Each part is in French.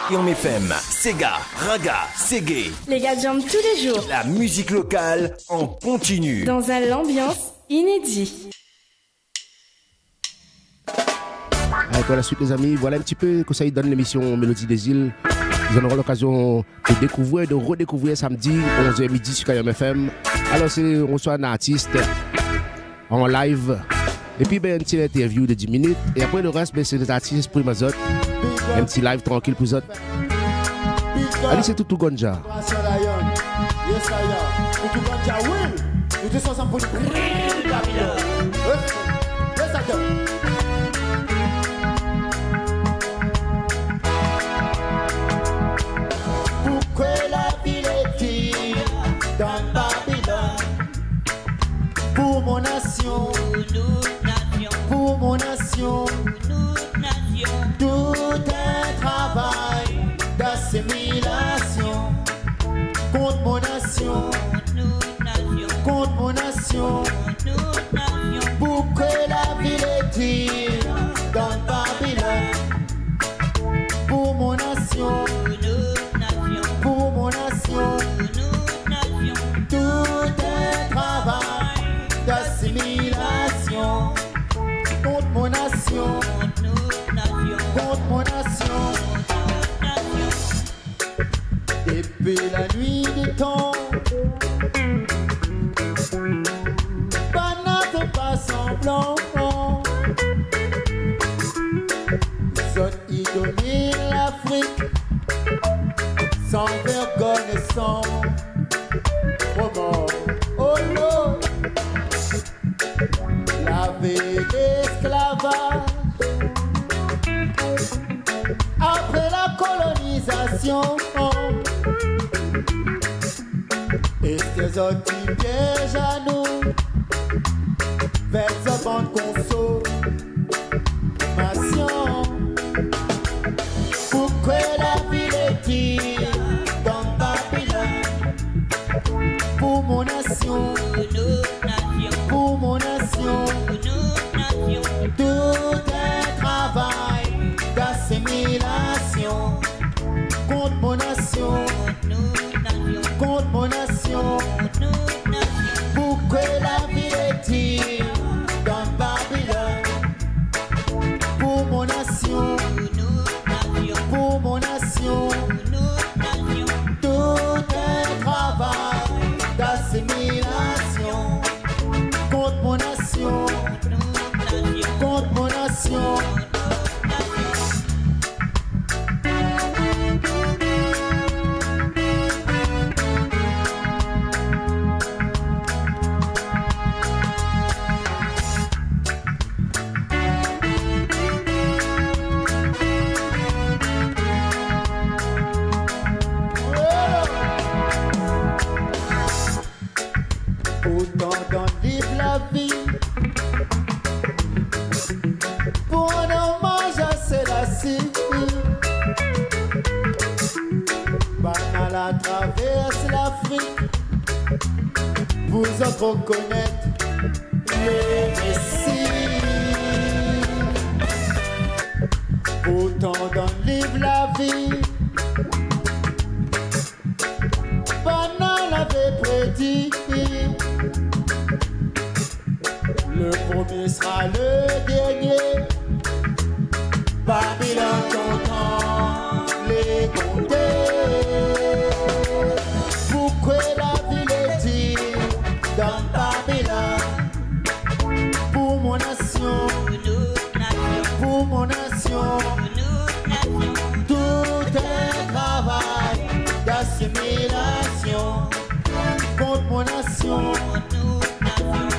Et en FM, Sega, Raga, Ségué. Les gars jambent tous les jours. La musique locale en continu. Dans un ambiance inédit. Pour la suite les amis, voilà un petit peu que ça y donne l'émission Mélodie des îles. Vous en aurez l'occasion de découvrir, de redécouvrir samedi 11h midi sur KM FM. Alors on reçoit un artiste en live. Et puis une petite interview de 10 minutes. Et après le reste, c'est des artistes pour les autres. Un petit live tranquille pour les autres. Allez, c'est tout Gonja. Pourquoi la ville est-il dans Babylone? Pour mon nation, pour mon nation, tout un travail d'assimilation contre mon nation, contre mon nation. Pourquoi la ville est-il dans Babylone? Pour mon nation, pour mon nation, tout un travail d'assimilation contre mon nation, contre mon nation. Depuis la nuit des temps, pas fait pas semblant. Ils ont idolé l'Afrique sans vergogne et sans remords. Oh Lord, laver l'esclavage après la colonisation. Et ces autres qui piègent à nous vers sa bande consommation. Pourquoi la ville est-il dans Babylone? Pour mon nation, pour mon nation, tout un travail d'assimilation contre mon nation, contre mon nation. Pourquoi la ville est-il dans Babylone? Pour mon nation, pour mon nation, tout un travail d'assimilation contre mon nation, contre mon nation. Autant dans le livre la vie, pour un hommage à Sélassie. Banal traverse l'Afrique, vous autres reconnaître le Messie. Autant dans le livre la vie, Banal avait prédit. Le premier sera le dernier. Babylone content les compter. Pourquoi la ville est-il dans Babylone? Pour mon nation, pour mon nation, tout un travail d'assimilation contre mon nation,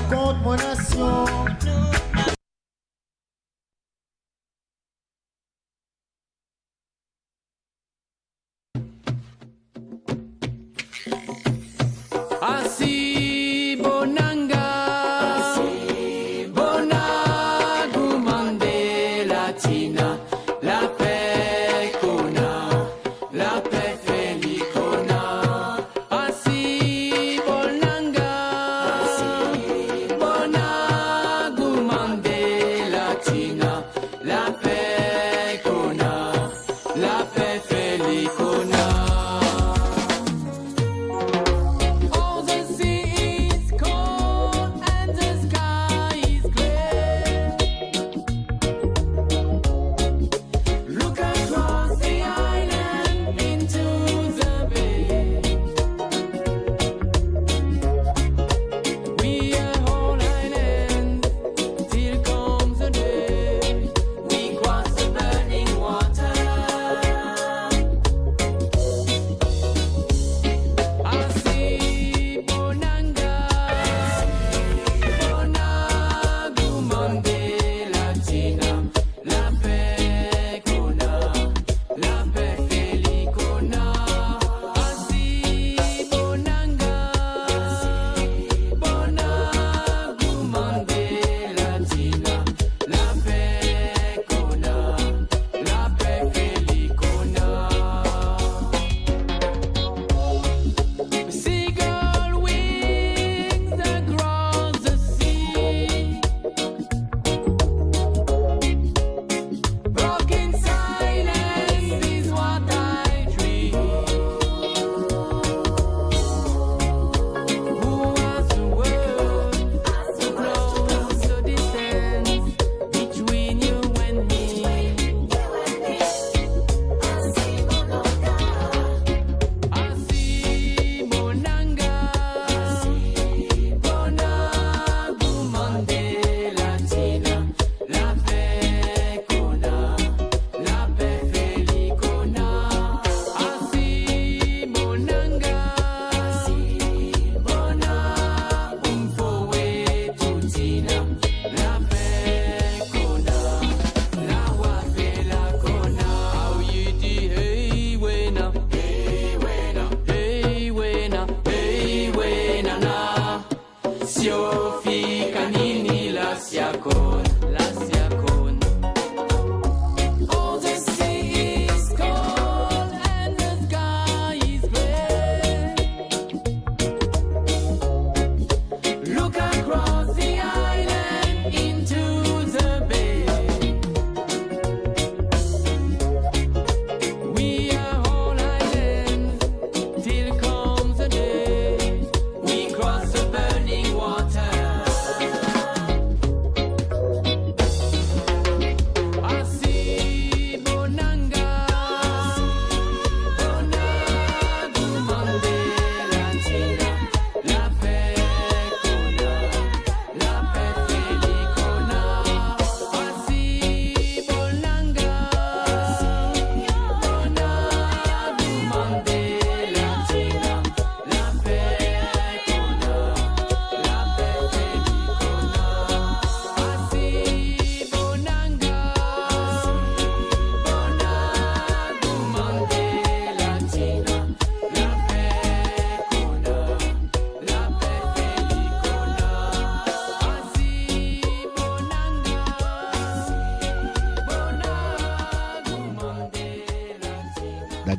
contre mon nation. Asi bonanga, bonagu Mandela Tina, la paix kona, la paix felicona. Asi bonanga, bonagu Mandela Tina, la paix kona, la paix felicona.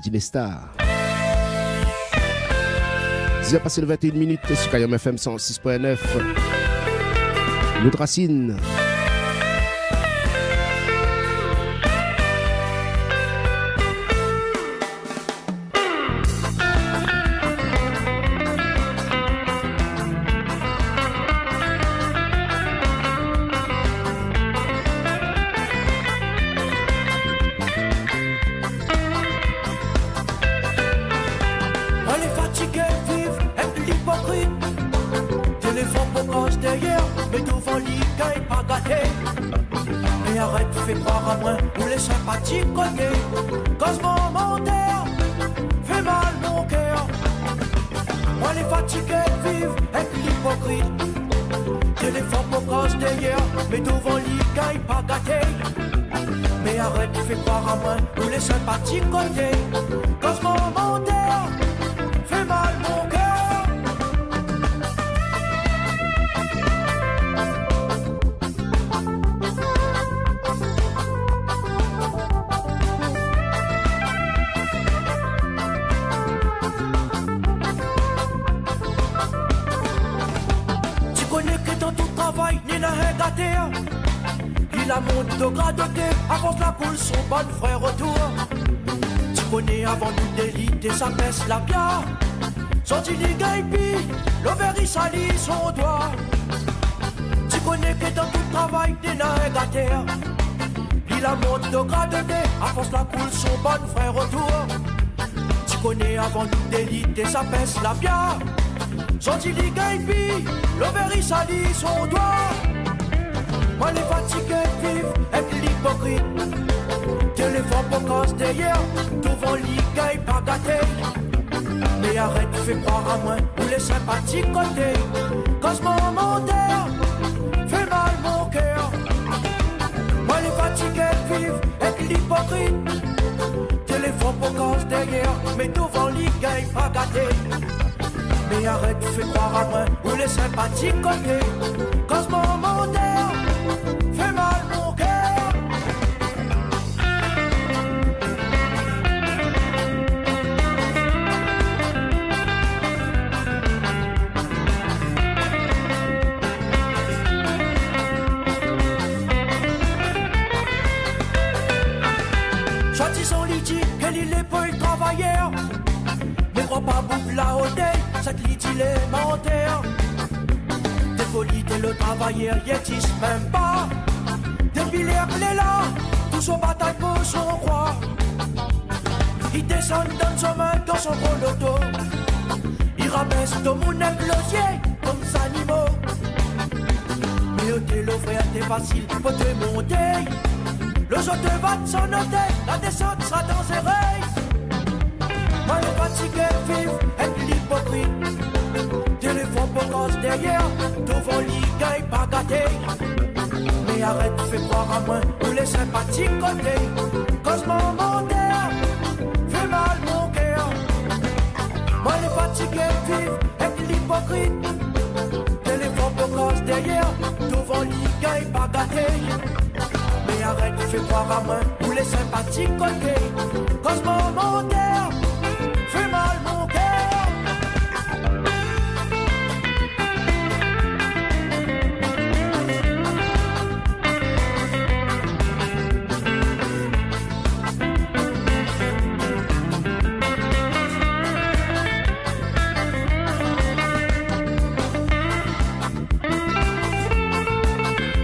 Dinesta. 10h passé le 21 minutes sur Kayam FM 106.9. L'autre racine. Ça baisse la bière, sorti les gaipi, l'ovaire salit son doigt. Tu connais que dans tout travail, t'es négataire. Il a monte de grade de à force la coule son bon frère retour. Tu connais avant nous d'élite, ça baisse la bière, sorti les gaipi, l'ovaire salit son doigt. Moi les fatigués vivent, et puis l'hypocrite. Téléphone pour cause derrière, devant l'IGAI pas gâté. Mais arrête, fais croire à moi, ou les sympathiques côté. Cause mon menteur, fait mal mon cœur. Moi les fatigués vivent, et l'hypocrite. Téléphone pour cause derrière, mais devant l'IGAI pas gâté. Mais arrête, fais croire à moi, ou les sympathiques côté. Cause mon menteur, fait mal mon cœur. Il est pas le travailleur, mais crois pas beaucoup la hôtel, cette lit il est menteur. T'es folie, t'es le travailleur, y existe même pas. Depuis l'air est là, tout son bataille pour son croix. Il descend dans son main, dans son gros loto. Il rabaisse tout mon éclosier, comme des animaux. Mais au télo frère, t'es facile pour te monter. Le jour de va s'en noter, la descente sera dangereuse. Moi les fatigués vivent, et l'hypocrite. Téléphone pour cause derrière, devant l'IGAI pas gâté. Mais arrête, fais croire à moi, ou les sympathiques côté. Cause mon menteur, fait mal mon cœur. Moi les fatigués vivent, et l'hypocrite. Téléphone pour cause derrière, devant l'IGAI pas gâté. Mais arrête, fais croire à moi, ou les sympathiques côté. Cause mon menteur, fait mal mon cœur.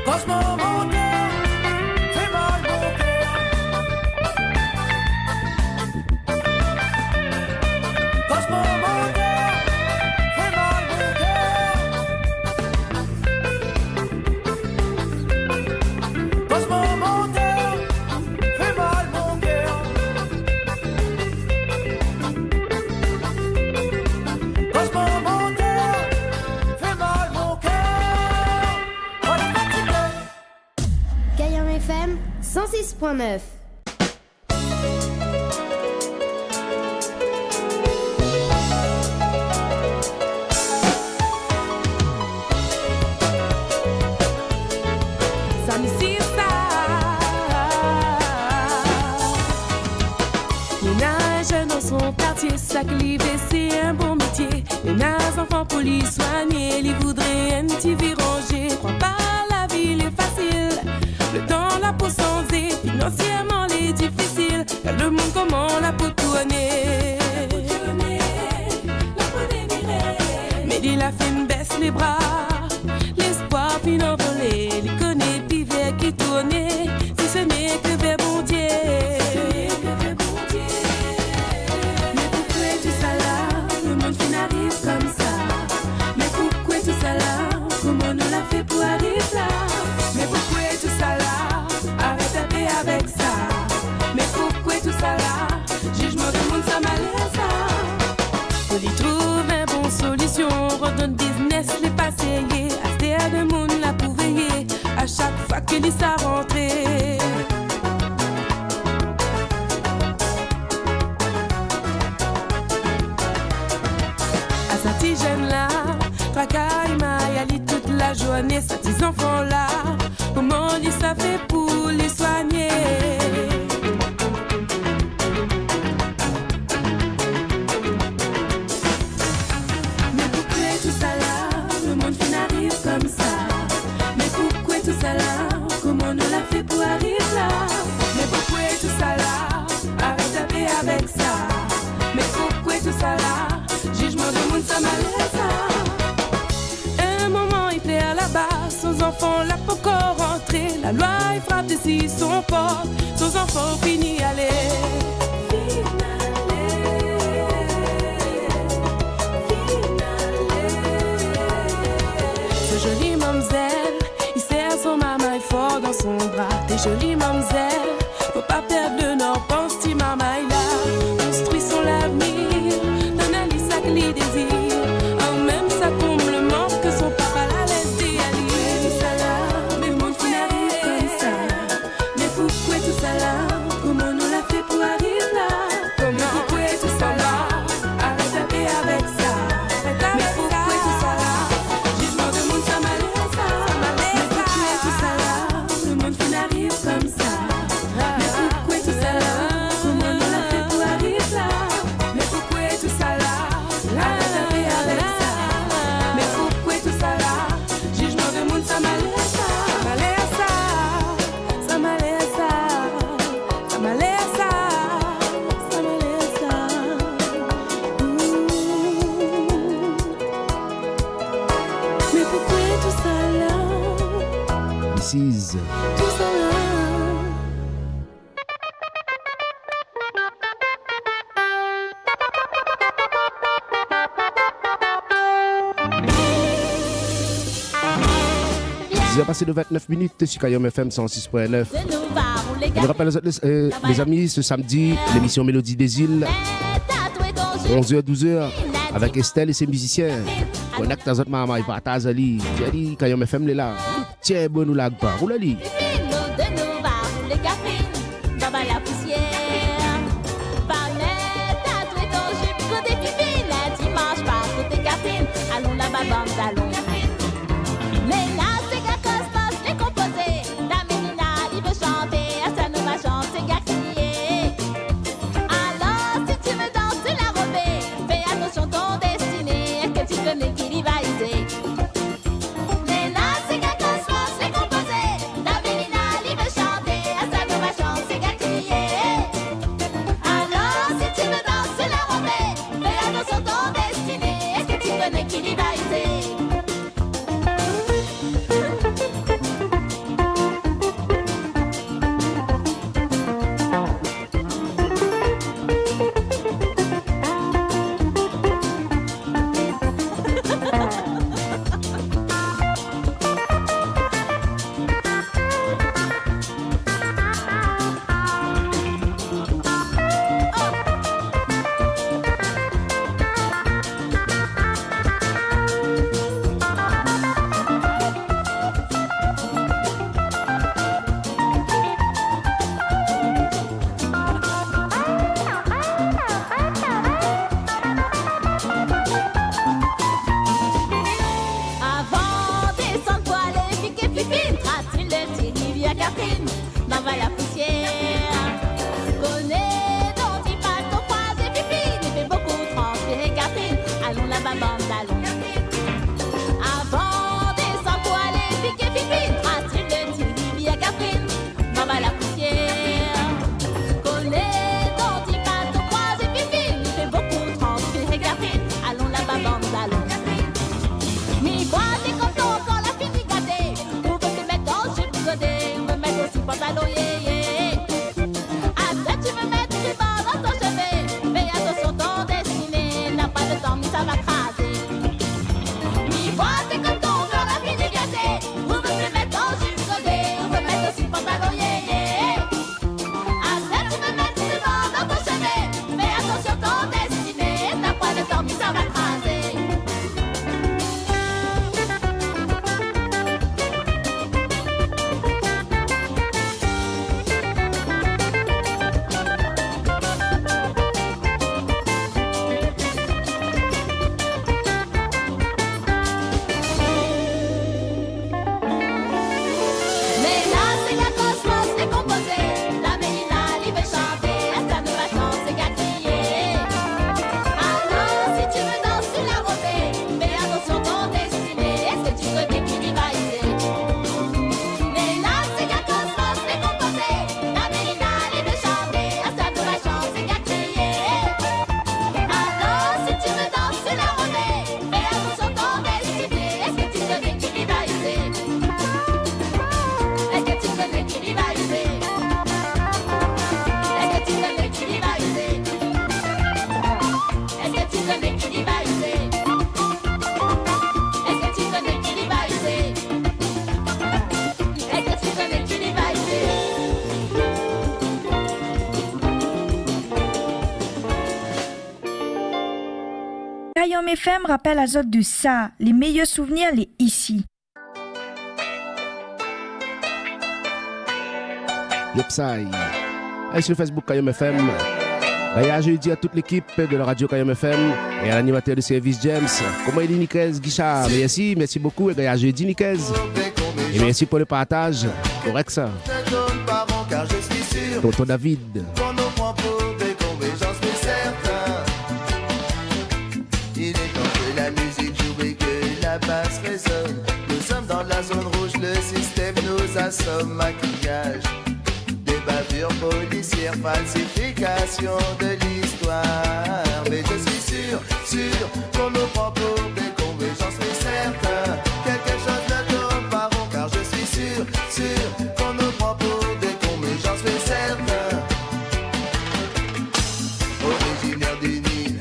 Cause mon menteur, fait mal mon cœur. Cause mon menteur, fait mal mon cœur. Cause mon menteur, fait mal mon cœur. Cause mon menteur, fait mal mon cœur. On est fatigué. Kayam FM 106.9. Sami Sisa Nina jeune ça qui c'est un bon métier. Les nazes enfants pour les soigner, ils voudraient un petit ranger. Crois pas la vie est facile, le temps la peau sans et financièrement les difficile. Car le monde comment la peau tourner. Mais dit la fine baisse les bras, l'espoir puis envolé, les connaît puis vers qui tournait. Si ce n'est que vers bon Dieu. Mais pourquoi tout ça là, le monde fin arrive comme ça? Mais pourquoi tout ça là, comment on l'a fait pour arriver là? Mais pourquoi tout ça là, arrête un peu avec ça? Mais pourquoi tout ça là, jugement du monde ça malaise ça? On y trouve un bon solution, redonne business les passés, à terre de monde la pour veiller, à chaque fois que l'y ça rentré. À sa petite jeune là, tracaille maille toute la journée, sa petite enfant là, comment l'y ça fait pour les soigner? Comme ça, mais pourquoi tout ça là? Comment on l'a fait pour arriver là? Mais pourquoi tout ça là? Arrête un peu avec ça. Mais pourquoi tout ça là? Jugement du monde ça malaise ça. Un moment il perd là-bas, son enfant l'a pas encore rentré. La loi il frappe d'ici son porte, son enfant finit aller. Jolie mamzelle, il serre son maman fort dans son bras. T'es jolie mamzelle, faut pas perdre le nord, pense ti maman là. Construit son avenir, donne à lui ça que lui désire. En même ça comble le manque que son papa la laisse aller. Tout ça là, mais mon qui n'arrive comme ça. Mais pourquoi tout ça là? Comment on l'a fait pour arriver là? Comment pourquoi tout ça là? Arrête un peu avec ça. Mais pourquoi tout ça là? Comme ça, mais pourquoi tout ça là? Comment on l'a fait pour arriver là? Mais pourquoi tout ça là? Arrête un peu avec ça. Mais pourquoi tout ça là? Jugement de monde ça malaise ça. Ça malaise ça. Ça malaise ça. Ça malaise ça. Ça malaise ça. Mais pourquoi tout ça là? This is Tout ça là. Il a passé de 29 minutes sur Kayom FM 106.9. Je me rappelle les amis, ce samedi, l'émission Mélodie des îles, 11h-12h, avec Estelle et ses musiciens. Connecte à votre maman, il partage ali. Il a dit Kayom FM est là. Tiens, bon nous lag pas. Où l'a dit? Allons là-bas, bande, allons. Les nazes, c'est gars cosmos, les composés. La Mélina, il veut chanter, à ça nous va chanter, gars crier. Alors, si tu veux danser la robée, fais attention ton destinée, que tu peux m'équilibrer. Les nazes, c'est gars cosmos, les composés. La Mélina, il veut chanter, à ça nous va chanter, gars crier. Alors, si tu veux danser la robée, fais attention ton destinée, que tu peux m'équilibrer. Mi boîte est comme ton corps, la fille gâtée. On veut te mettre en jupe brodée, on veut mettre aussi pantalon yé. À ça tu veux mettre du bord dans ton chevet. Fais attention, ton destiné n'a pas de temps, mais ça va craser. Mi boîte est comme ton corps, la fille gâtée. On veut te mettre en jupe brodée, on veut mettre aussi pantalon yé. À ça tu veux mettre du bord dans ton chevet. Fais attention, ton destiné n'a pas de temps, mais ça va craser. Mais là, c'est la cosmos décomposée. La Mélina, il veut chanter. Est-ce que ma chance est gâtillée? Alors, si tu veux danser la robée, fais attention, ton destiné. Est-ce que tu veux déquilibrer? Mais là, c'est la cosmos décomposée. La Mélina, il veut chanter. Est-ce que ma chance est gâtillée? Alors, si tu veux danser la robée, fais attention, ton destiné. Est-ce que tu veux déquilibrer? Est-ce que tu veux l'équilibrer? Est-ce que tu veux l'équilibrer? Est-ce que tu veux l'équilibrer? Est-ce que tu veux l'équilibrer? Est-ce que tu veux l'équilibrer? Kayom FM rappelle à Zot de ça. Les meilleurs souvenirs, les ici. Yopsai. Et sur Facebook Kayom FM. D'ailleurs, je dis à toute l'équipe de la radio Kayom FM et à l'animateur de service James. Comment il dit Niquez Guichard? Merci beaucoup. Et d'ailleurs, je dis Niquez. Et merci pour le partage. Correct ça. Tonton David. Il est temps que la musique joue et que la basse résonne. Nous sommes dans la zone rouge, le système nous assomme. Maquillage, des bavures policières, falsification de l'histoire. Mais je suis sûr qu'on nous prend pour des cons, mais j'en suis certain. Quelque chose ne tourne pas rond, car je suis sûr qu'on nous prend pour des cons, mais j'en suis certain. Originaire du Nil,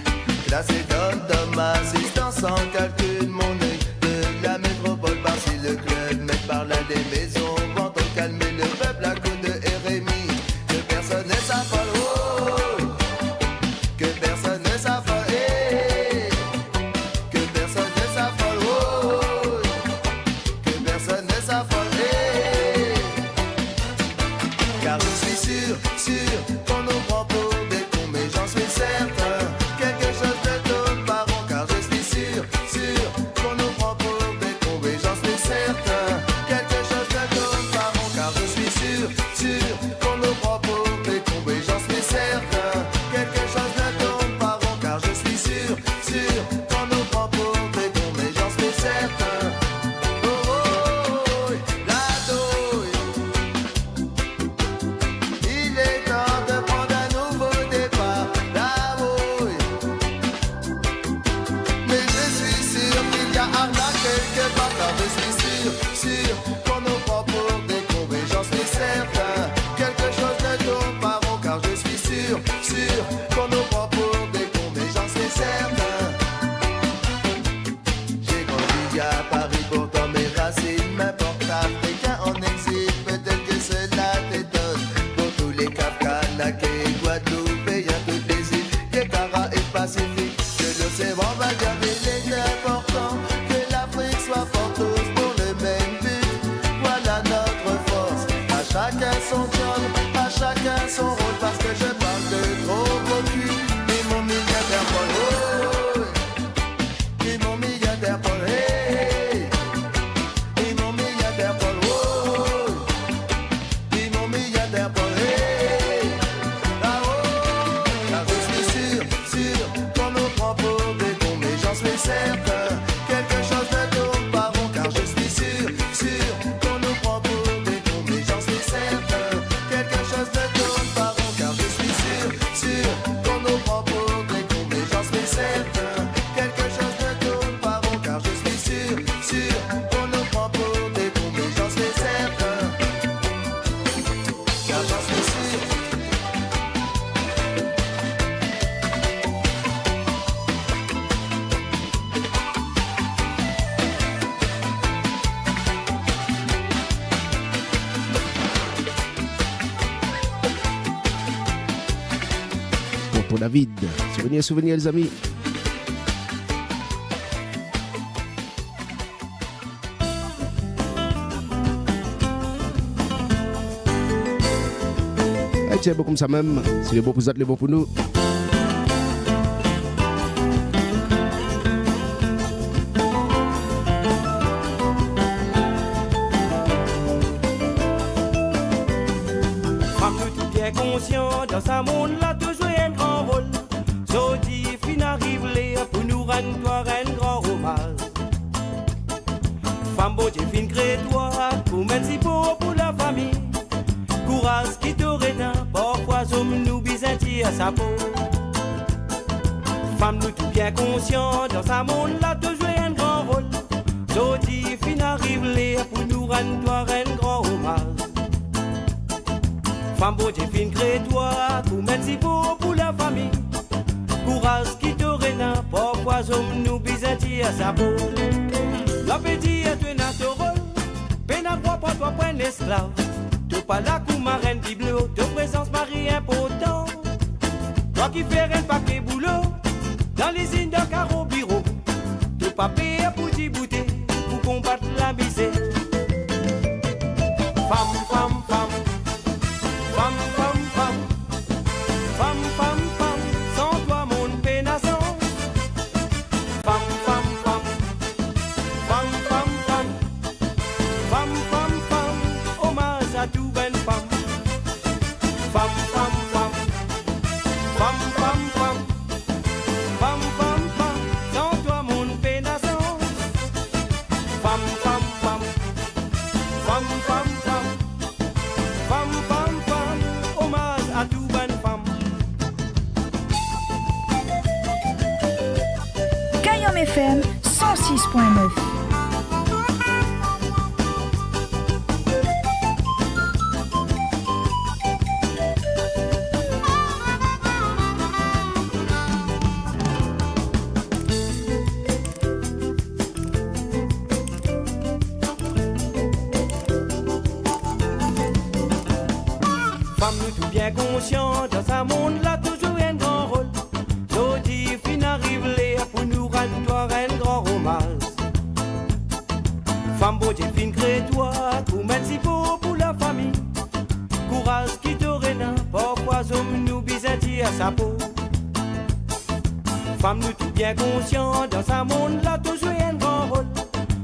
classé dans ma assistance en calcul, mon œil de la métropole par-ci le club, mais par là des maisons, vont calmer le peuple à coup de RMI, que personne ne s'affole, oh, que personne ne s'affole, eh, que personne ne s'affole, oh, que personne ne s'affole, eh, car je suis sûr qu'on nous prend pour des cons, mais j'en suis certain. Quelque chose de tourne pas rond, car je suis sûr qu'on nous prend pour des cons, mais j'en suis certain. Quelque chose de tourne pas rond, car je suis sûr qu'on nous prend pour des cons, mais j'en suis certain. Quelque chose ne tourne pas rond, car je suis sûr qu'on nous prend pour des cons, mais j'en suis certain. Oh, oh, oh, la douille. Il est temps de prendre un nouveau départ, la bouille. Mais je suis sûr qu'il y a arnaque quelque part, car je suis sûr qu'on nous prend pour des cons, mais j'en suis certain. Quelque chose ne tourne pas rond, car je suis sûr qu'on nous prend pour des cons, mais j'en suis certain. J'ai grandi à Paris, pourtant mes racines m'importent. Africain en exil, peut-être que cela t'étonne. Pour tous les Cap-Canaquais, Guadeloupéens, toutes les îles, les Cara et Pacifique, que l'océan va dire, il est important que l'Afrique soit forte tous pour le même but. Voilà notre force. À chacun son job, à chacun son rôle, parce que je parle de gros cul. Et mon milliardaire Paul, oh, et mon milliardaire Paul, hey, et mon milliardaire Paul, oh, et mon milliardaire Paul, hey, ah oh, car je suis sûr qu'on nous prend pour des cons, mais j'en suis certain. Quelque chose ne tourne pas rond, car je suis sûr qu'on nous prend pour des cons, mais j'en suis certain. Quelque chose ne tourne pas rond, car je suis sûr David. Souvenir, les amis. Et tiens, bon comme ça même. C'est les bons pour vous, les bons pour nous. Dans ce monde-là, toujours un grand rôle. Jodi, fin arrive les pour nous rendre toi un grand hommage. Femme beau, j'ai fin créé toi, pour mettre si beau pour la famille. Courage qui t'aurait d'un, pourquoi sommes-nous byzantins à sa peau. Femme, nous tout bien conscients, dans ce monde-là, toujours un grand rôle. Jodi, fin arrive les pour nous rendre toi un grand hommage. Femme beau, j'ai fin créé toi, pour mettre si beau pour la famille. Courage qui t'aurait d'un, pourquoi sommes-nous byzantins à sa peau. L'appétit est un naturel, peine à droit pour toi, point l'esclave. Tu pas là coup ma reine biblo, de présence Marie important. Toi qui fais un paquet boulot, dans les îles de carreau bureau. Tu pas payé pour t'y bouter, pour combattre la misère. Femme, femme, femme. Femme, femme, femme, femme, femme, femme, sans toi mon pénasson. Femme, femme, femme, femme, femme, femme, femme, femme, femme, hommage à tout bonne femme. Femme, femme, femme, femme, femme, femme, femme, femme, femme, sans toi mon pénasson. Femme, femme, femme, femme, femme, femme, femme, femme, femme, hommage à tout bonne femme. Kayam FM 106.9. Femme, nous tout bien conscients, dans ce monde-là, toujours un grand rôle. Jodi, fin arrive les pour nous rendre toi un grand hommage. Femme beau, j'ai fin créé toi, pour mettre si beau pour la famille. Courage qui t'aurait d'un, pourquoi sommes-nous byzantins à sa peau. Femme, nous tout bien conscients, dans ce monde-là, toujours un grand rôle.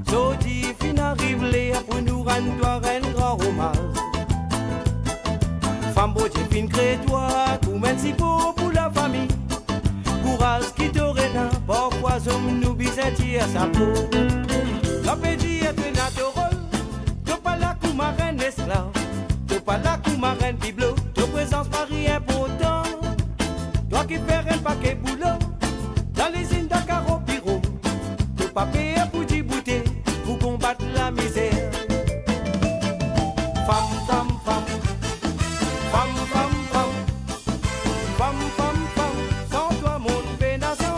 Jodi, fin arrive les pour nous rendre toi un grand hommage. Femme beau, j'ai fin créé toi, pour mettre si beau pour la famille. Courage qui t'aurait d'un, pourquoi sommes-nous byzantins à sa peau. L'appétit est un naturel, tu pas là coup ma reine esclave. Tu pas là coup ma reine biblo, de présence Marie important. Toi qui fais un paquet boulot, dans les îles de carreau bureau. Tu pas payé pour t'y bouter, pour combattre la misère. Femme, femme, femme. Femme, femme, femme, femme, femme, femme, sans toi mon pénasson.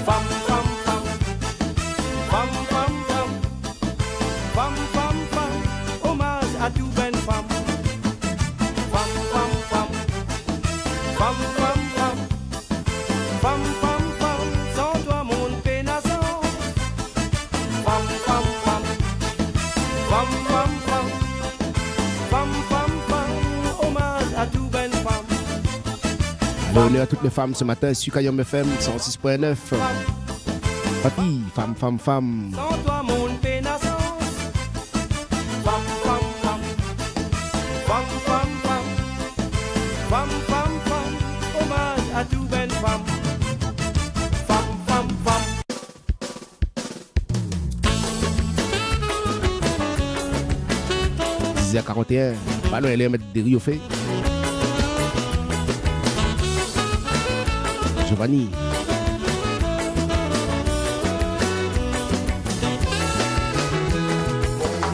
Femme, femme, femme, femme, femme, femme, femme, femme, femme, hommage à tout bonne femme. Femme, femme, femme, femme, femme, femme, femme, femme, femme, sans toi mon pénasson. Femme, femme, femme, femme, femme, femme, femme, femme, femme, hommage à tout bonne femme. Bonjour à toutes les femmes ce matin sur Kayam FM 106.9. Papi, femme, femme, femme. Sans toi mon pénasson. Femme, femme, femme, femme, femme, femme, femme, femme, femme, hommage à tout bonne femme. Femme, femme, femme. 10h41, pas loin, elle est mettre des riz au fait. Giovanni.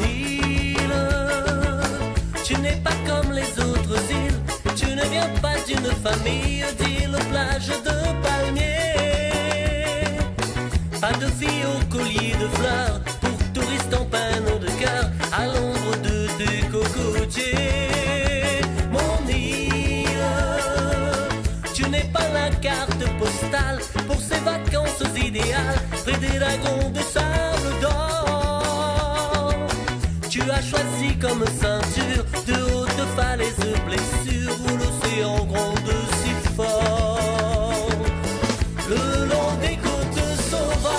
Île, tu n'es pas comme les autres îles, tu ne viens pas d'une famille d'îles aux plages de palmiers. Pas de filles au collier de fleurs, pour touristes en panneau de cœur, à l'ombre de tes cocotiers. Mon île, tu carte postale pour ses vacances idéales près des lagons de sable d'or. Tu as choisi comme ceinture de hautes falaises blessures où l'océan gronde si fort. Le long des côtes sauvages,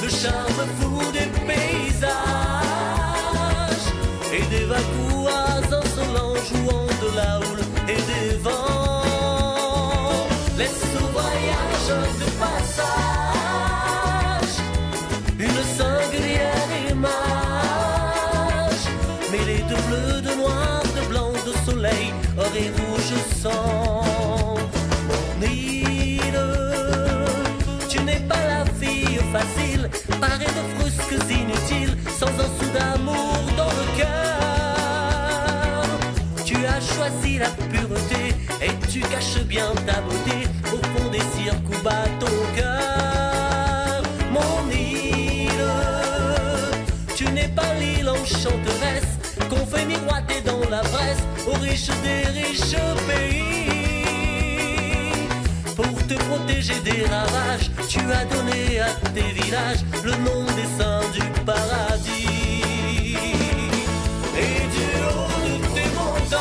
le charme fou des paysages et des vagues insolents jouant de la houle et des vents. Laisse au voyage de passage une singulière image, mêlée de bleu, de noir, de blanc, de soleil, or et rouge sang. Mon île, tu n'es pas la fille facile, parée de frusques inutiles, sans un sou d'amour dans le cœur. Tu as choisi la pureté et tu caches bien ta beauté au fond des cirques où bat ton cœur. Mon île, tu n'es pas l'île enchanteresse qu'on fait miroiter dans la presse aux riches des riches pays. Pour te protéger des ravages, tu as donné à tes villages le nom des saints du paradis. Et du haut de tes montagnes,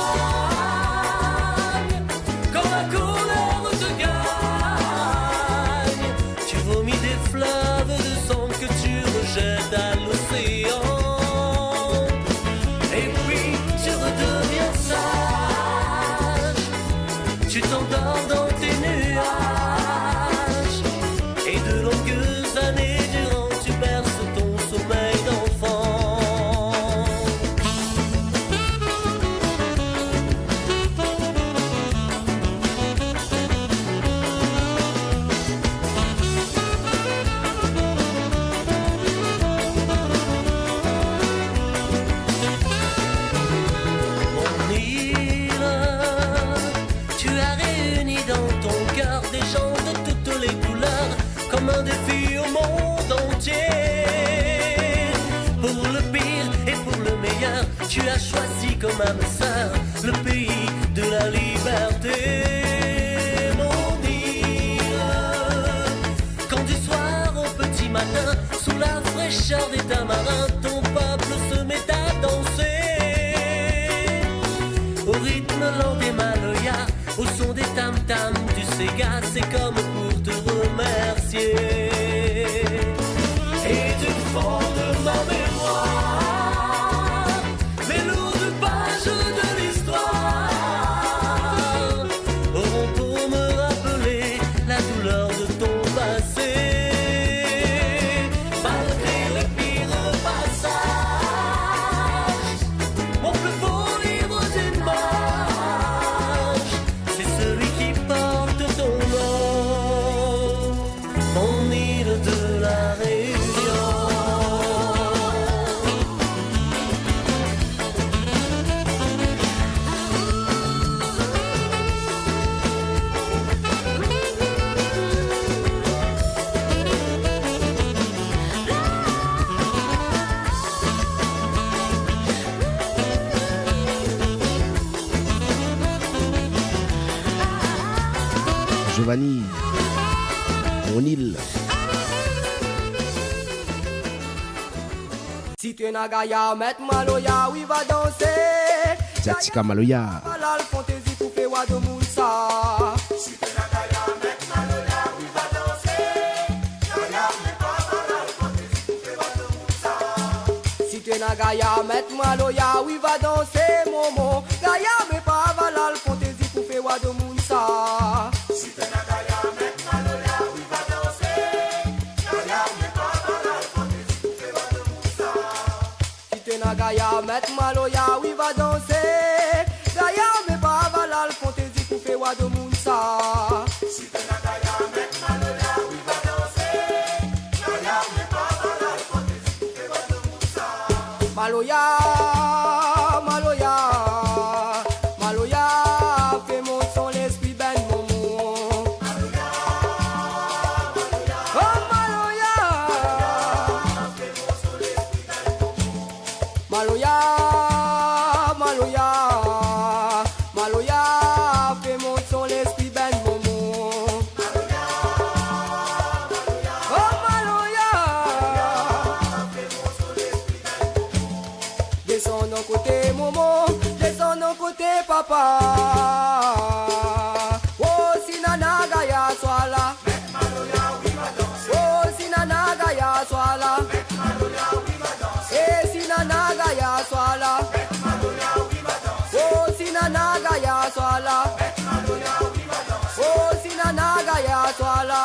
quand la colère te gagne, tu vomis des fleuves de sang que tu rejettes à l'océan. Et puis tu redeviens sage, tu t'endors dans tes nuages, et de longues années durant tu berces ton sommeil d'enfant. Mon île, tu as réuni dans ton cœur des gens de toutes les couleurs, comme un défi au monde entier. Pour le pire et pour le meilleur, tu as choisi comme âme sœur le pays de la liberté. Mon île, quand du soir au petit matin, sous la fraîcheur des tamarins, ton peuple se met à danser au rythme lent des maloyas, au son des tam-tams du Sega, c'est comme pour te remercier. Et du fond de ma mémoire, les lourdes pages de l'histoire auront pour me rappeler la douleur de ton passé. Malgré les pires passages, mon plus beau livre d'images, c'est celui qui porte ton nom, mon île de la Réunion. Giovanni, mon île. Si tu n'as gaya, met maloya, oui va danser. Zatika Maloya. Malal fantaisie pour faire wa de mounsa. Si tu n'as gaya, met maloya, oui va danser. Gaya, mais pas malal fantaisie pour faire wa de mounsa. Si tu n'as gaya, met maloya, oui va danser, momo. Gaya, mais pas malal fantaisie pour faire wa de mounsa. Si tu n'as gaya, met maloya, oui va danser. Gaya, mais pas malal fantaisie pour faire wa de mounsa. Si tu n'as gaya, met maloya, oui va danser. Gaya, mais pas malal fantaisie pour faire wa de mounsa. Si tu n'as gaya, met maloya, oui va danser. Gaya, mais pas malal fantaisie pour faire wa de mounsa. Maloya, maloya, maloya, fais mon son l'esprit ben momo. Maloya, maloya, oh maloya, fais mon son l'esprit ben momo. Maloya, maloya, maloya, fais mon son l'esprit ben papa. Oh, si nanaga ya swala. Oh, si nanaga ya swala. Eh, si nanaga ya swala. Oh, si nanaga ya swala. Oh, si nanaga ya swala.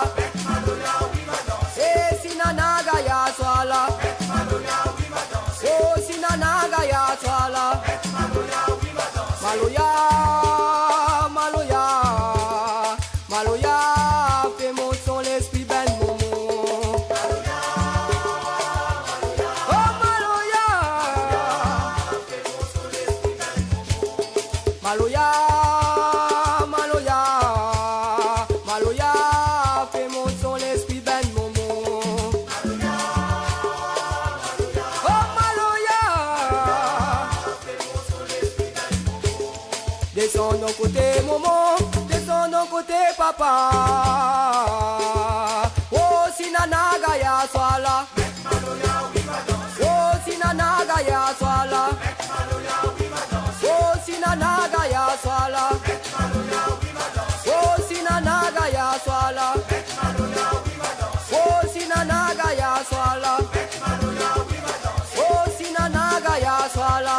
Eh, si nanaga ya swala. Oh, si nanaga ya swala. Maloya, Maloya, Maloya, fais mon son l'esprit ben momo. Oh Maloya, Maloya, Maloya, Maloya, fais mon son l'esprit ben momo. Oh Maloya. Descends d'un côté maman, descends d'un côté papa. Oh si nanaga ya swala. Oh si nanaga ya swala. Oh si nanaga ya swala. Oh si nanaga ya swala. Oh si nanaga ya swala. Oh si nanaga ya swala.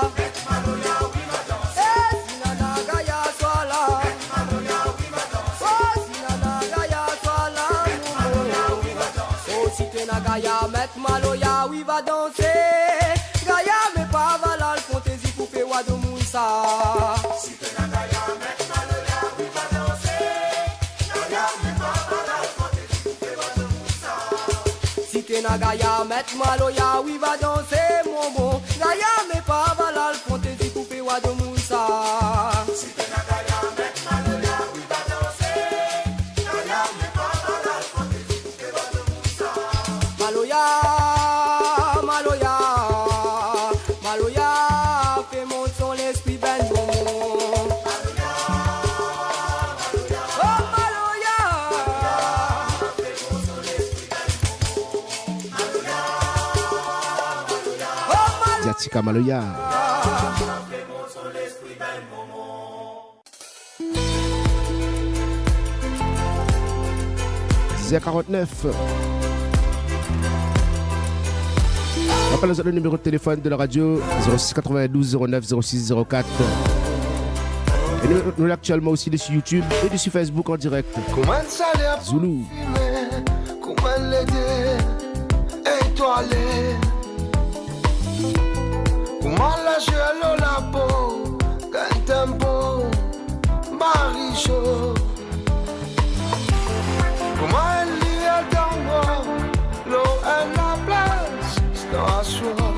Gaya met Maloya, oui va danser. Gaya mais pas valal fantaisie pour faire wa de Moussa. Si t'es na Gaya met Maloya, oui va danser. Gaya mais pas valal fantaisie pour faire wa de Moussa. Si t'es na Gaya met Maloya, oui va danser mon bon. Gaya mais pas valal fantaisie pour faire wa de Moussa. Si t'es na Gaya met Maloya, oui va danser. Gaya mais pas valal fantaisie pour faire wa de Moussa. Maloya, Maloya, Maloya, fais mon son l'esprit ben bon. Maloya, Maloya, oh Maloya, fais mon son l'esprit ben bon. Maloya, Maloya, oh Maloya, Diatika Maloya. fais mon son l'esprit ben bon. 10h49. Rappelez le numéro de téléphone de la radio 06 92 09 06 04. Et nous actuellement aussi sur YouTube et sur Facebook en direct. Zulu. Comment l'aider, étoilé. Comment la gelo la peau, d'un tempo, marichot. Comment elle lit à tango, l'eau est la place, c'est à soi.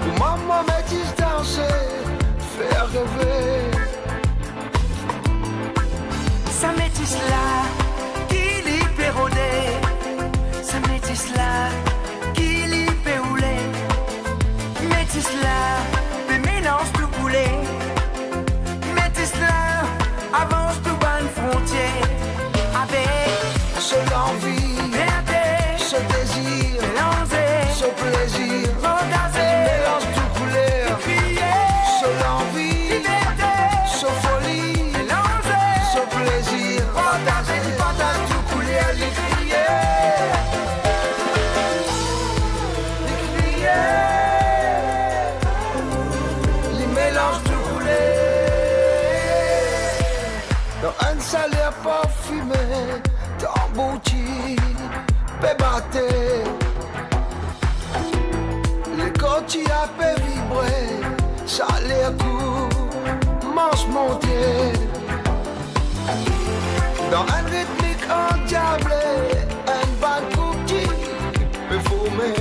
Comment ma métisse danser, faire rêver. Ça métisse là, qui l'y pérodé. Ça métisse là, qui l'y péoulé. Métisse là, le mélange tout coulé. Métisse là, avance tout bonne frontière. Avec ce l'envie, ce désir, ce plaisir, mélange tout couleur. Ce l'envie, ce folie, ce plaisir, partage tout couleur, les crier. Les mélanges tout couleur. Dans un salaire parfumé, t'emboutis, pébaté. Les côtiers à paix vibrer, salaire coup, manche montée. Dans un rythmique endiablé, un bal cookie peut fumer.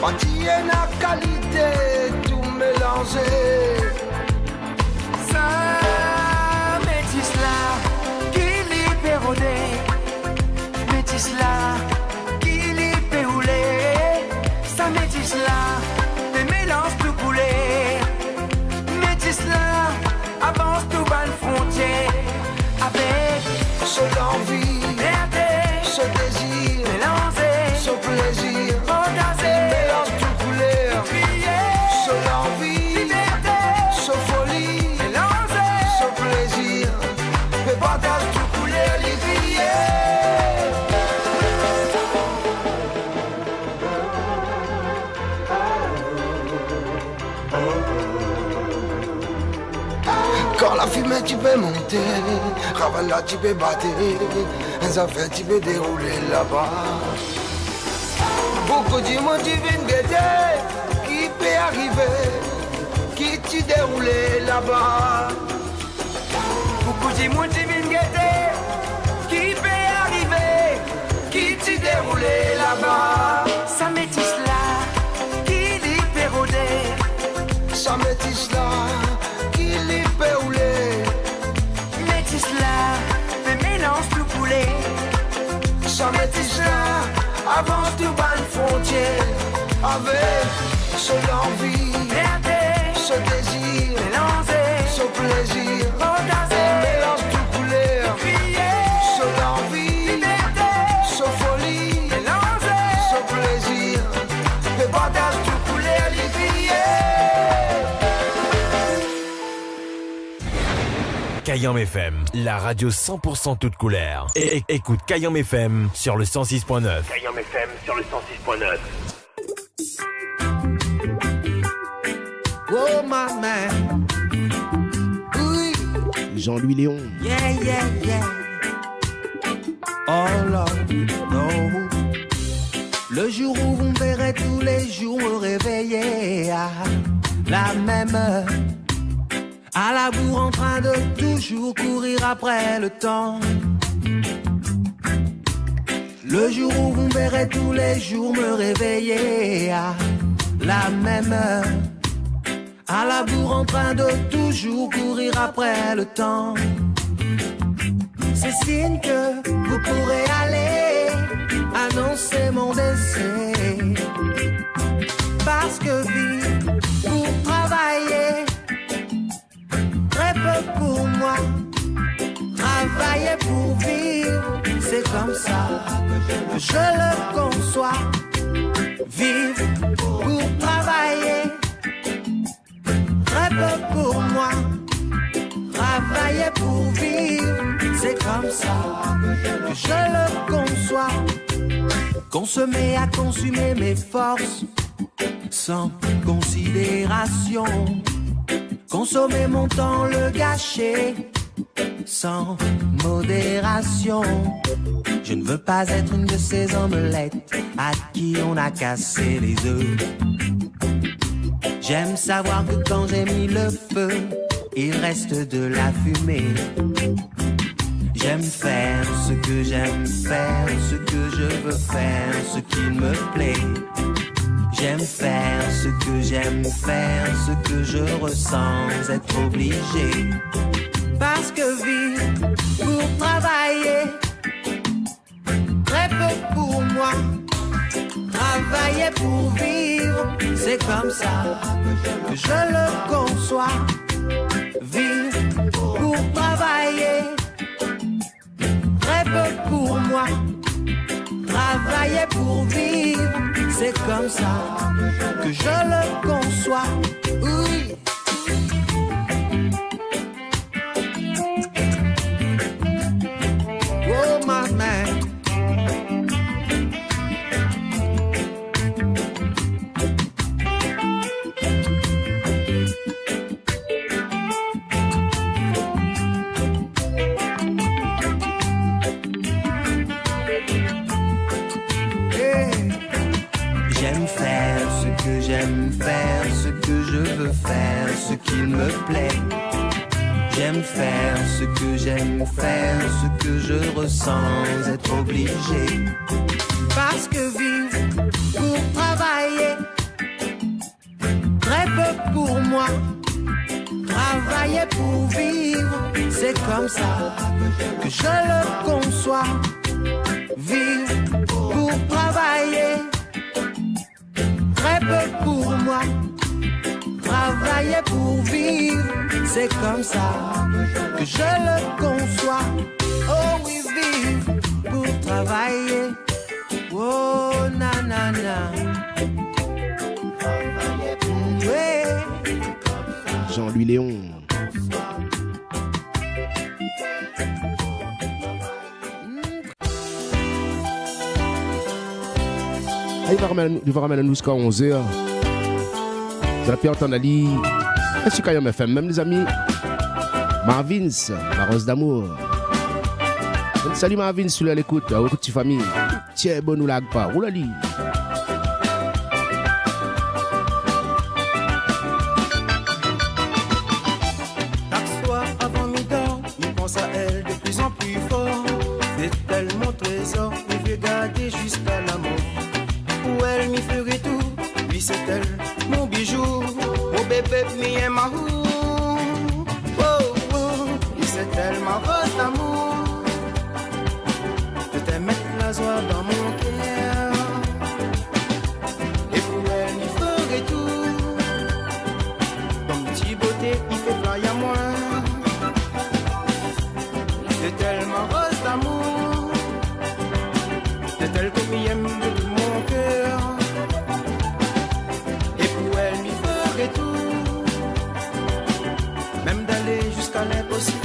Partie et la qualité, tout mélangé. ça métisse là, qui l'y pérodé. Métisse là, qui l'y péoulé. Ça métisse là, des mélanges tout coulés. Métisse là, avance tout bas de frontière. Avec ce l'envie, ce désir, ce plaisir, mélange tout couleur. peux monter, Ravala tu peux battre, les affaires tu peux dérouler là-bas. Beaucoup de monde tu viens guetter, qui peut arriver, qui tu dérouler là-bas. Beaucoup de monde tu viens guetter, qui peut arriver, qui tu dérouler là-bas. Ça métisse là, qui l'y pérodé. Ça métisse là, qui l'y péroulé. Métisse là, fait mélange tout coulé. Ça métisse là, avance tout bas de frontière. Avec ce l'envie, ce désir, ce plaisir. Mélange tout couleur, ce l'envie, ce folie, ce plaisir. Le partage tout couleur, les crier. Kayam FM, la radio 100% toute couleur. Et écoute Kayam FM sur le 106.9. Kayam FM sur le 106.9. Oh my man, oui, Jean-Louis Léon. yeah, yeah, yeah. Oh Lord, no. Le jour où vous me verrez tous les jours me réveiller à la même heure, à la bourre en train de toujours courir après le temps. Le jour où vous me verrez tous les jours me réveiller à la même heure, à la bourre en train de toujours courir après le temps. C'est signe que vous pourrez aller annoncer mon décès. Parce que vivre pour travailler, très peu pour moi. Travailler pour vivre, c'est comme ça que je le conçois. Vivre pour travailler, très peu pour moi. Travailler pour vivre, c'est comme ça que je le conçois. Consommer à consumer mes forces sans considération. Consommer mon temps, le gâcher sans modération. Je ne veux pas être une de ces omelettes à qui on a cassé les œufs. J'aime savoir que quand j'ai mis le feu, il reste de la fumée. J'aime faire ce que j'aime faire, ce que je veux faire, ce qui me plaît. J'aime faire ce que j'aime faire, ce que je ressens être obligé. Parce que vivre pour travailler, très peu pour moi. Travailler pour vivre, c'est comme ça que je le conçois. Vivre pour travailler, très peu pour moi. Travailler pour vivre, c'est comme ça que je le conçois. Oui. Oh my man. J'aime faire ce que je veux faire, ce qui me plaît. J'aime faire ce que j'aime faire, ce que je ressens être obligé. Parce que vivre pour travailler, très peu pour moi. Travailler pour vivre, c'est comme ça que je le conçois. Vivre pour travailler, très peu pour moi. Travailler pour vivre, c'est comme ça que je le conçois. Oh oui, vivre pour travailler. Oh na na na. Ouais. Jean-Louis Léon. Il va ramener nous jusqu'à 11h. Vous allez entendre Ali. Et sur Kayam FM, même les amis. Marvins, ma rose d'amour. Salut Marvins, sur l'écoute, écoute ta famille. Tiens, bon, nous lag pas. Oulali. Chaque soir avant mi-temps, il pense à elle de plus en plus fort. C'est elle mon trésor, il veut garder jusqu'à la mort. Pour elle, m'y ferait tout. Oui, c'est elle, mon bijou. Mon bébé, m'y aime à vous. C'est tellement rose d'amour. Je t'aime mettre la joie dans mon cœur. Et pour elle, il ferait tout. Ton petit beauté, il fait fly à moi. C'est tellement rose d'amour. C'est elle que m'y aime de tout mon cœur. Et pour elle, il ferait tout. Même d'aller jusqu'à l'impossible.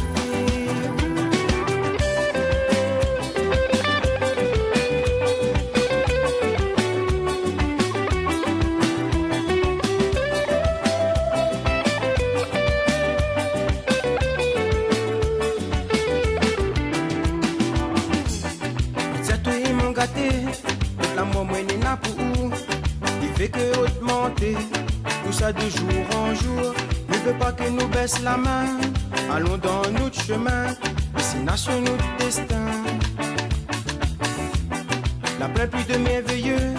L'amour moi n'est pas pour où. Il fait que augmenter. Tout ça de jour en jour. Ne veut pas que nous baisse la main. Allons dans notre chemin. Destination notre destin. La pleine pluie de merveilleux.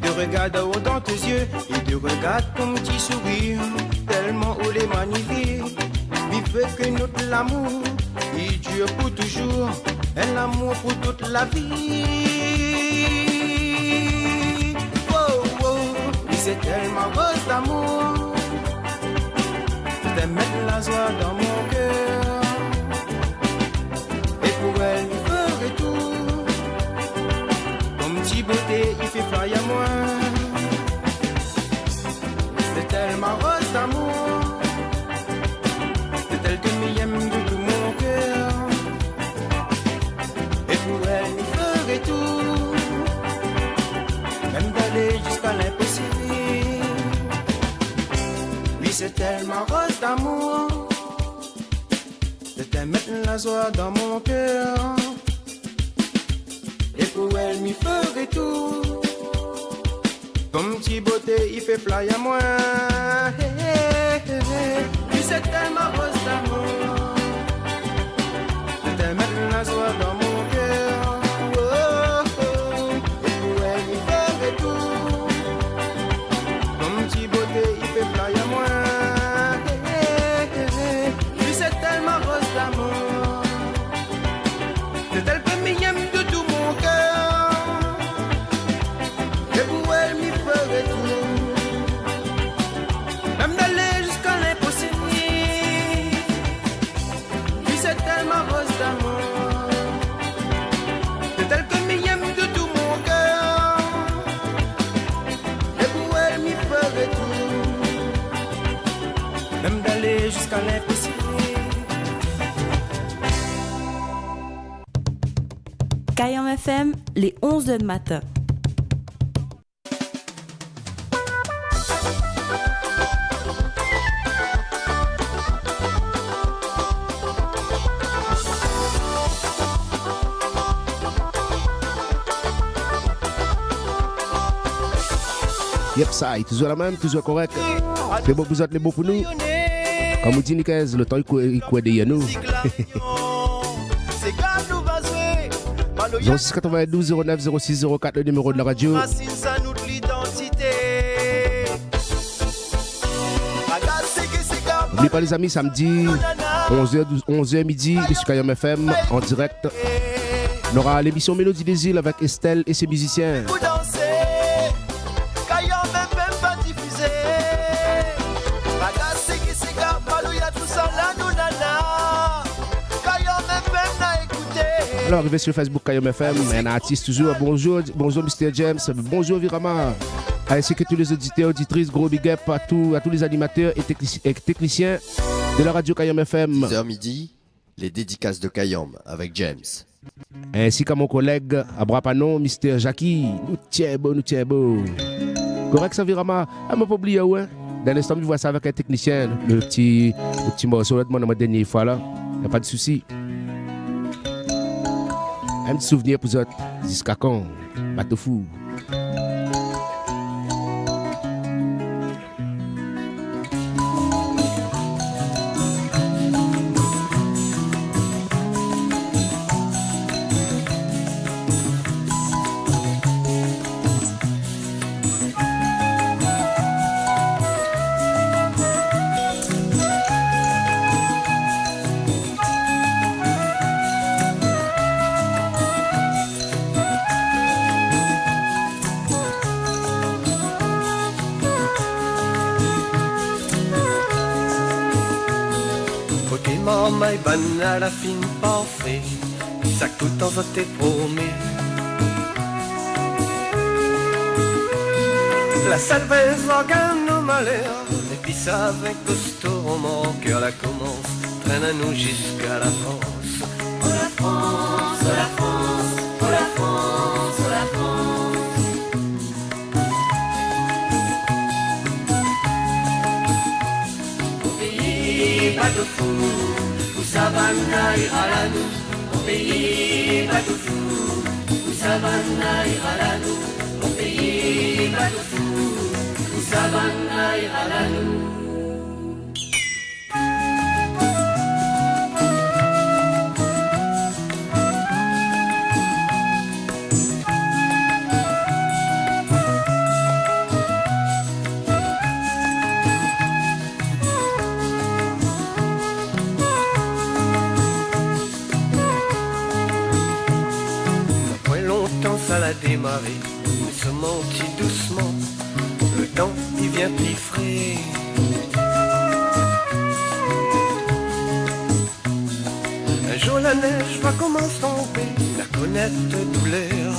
De regarde haut dans tes yeux. Et de regarde comme petit sourire. Tellement haut les magnifiques. Il veut que notre l'amour. Il dure pour toujours. Et l'amour pour toute la vie. C'est tellement rose d'amour. Je t'aime mettre la joie dans mon cœur. Et pour elle, il ferait tout. Ton petit beauté, il fait fly à moi. C'est tellement rose d'amour. C'est elle que m'y aime de tout mon cœur. Et pour elle, il ferait tout. Même d'aller jusqu'à l'impossible. C'est tellement rose d'amour. Je t'aime mettre la joie dans mon cœur. Et pour elle, m'y ferait tout. Comme petit beauté, il fait fly à moi. Lui, c'est tellement rose d'amour. Je t'aime mettre la joie dans mon cœur. Et pour elle, m'y ferait tout. Comme petit beauté, il fait fly à moi. C'est elle que m'y aime de tout mon cœur. Et pour elle m'y ferait tout. Même d'aller jusqu'à l'impossible. Puis c'est tellement rose d'amour. C'est elle que m'y aime de tout mon cœur. Et pour elle m'y ferait tout. Même d'aller jusqu'à l'impossible. Kayam FM, les 11h du matin. Yep, ça, toujours la même, toujours correct. C'est bon, vous êtes les bons pour nous. Comme vous dit Nicaise, le temps il couait derrière nous. 0692 09 06 04, le numéro de la radio. N'oubliez pas les amis, samedi 11h midi sur Kayam FM en direct. On aura l'émission Mélodie des îles avec Estelle et ses musiciens. Alors, arrivé sur Facebook Kayam FM, un artiste toujours. Bonjour Mr. James, bonjour Virama, ainsi que tous les auditeurs, auditrices, gros big up à tous les animateurs et techniciens de la radio Kayam FM. 10h midi, les dédicaces de Kayam avec James. Ainsi qu'à mon collègue Abrapanon, Mr. Jackie. Nous tiens beau. Correct ça Virama? Ah, mais pas oublier, ouais. Dans l'instant, je vois ça avec un technicien, le petit morceau de mon dernière fois là. Y a pas de souci. Un petit souvenir pour vous autres. Jusqu'à quand? Bateau fou. Mai banana fin parfait, ça tout en voté promis. La cerveza gagne nos malheurs, et puis ça avec costaud mon cœur la commence, traîne à nous jusqu'à la France. Oh la France, oh la France, oh la France, oh la France. Au pays, pas de fou. Savannah ira la nous, au pays pas de fou. Où Savannah ira la nous, au pays pas de fou. Où Savannah ira la nous. Ça l'a démarré, nous se mentit doucement, le temps il vient plus frais. Un jour la neige va commencer à tomber, la connaître douleur,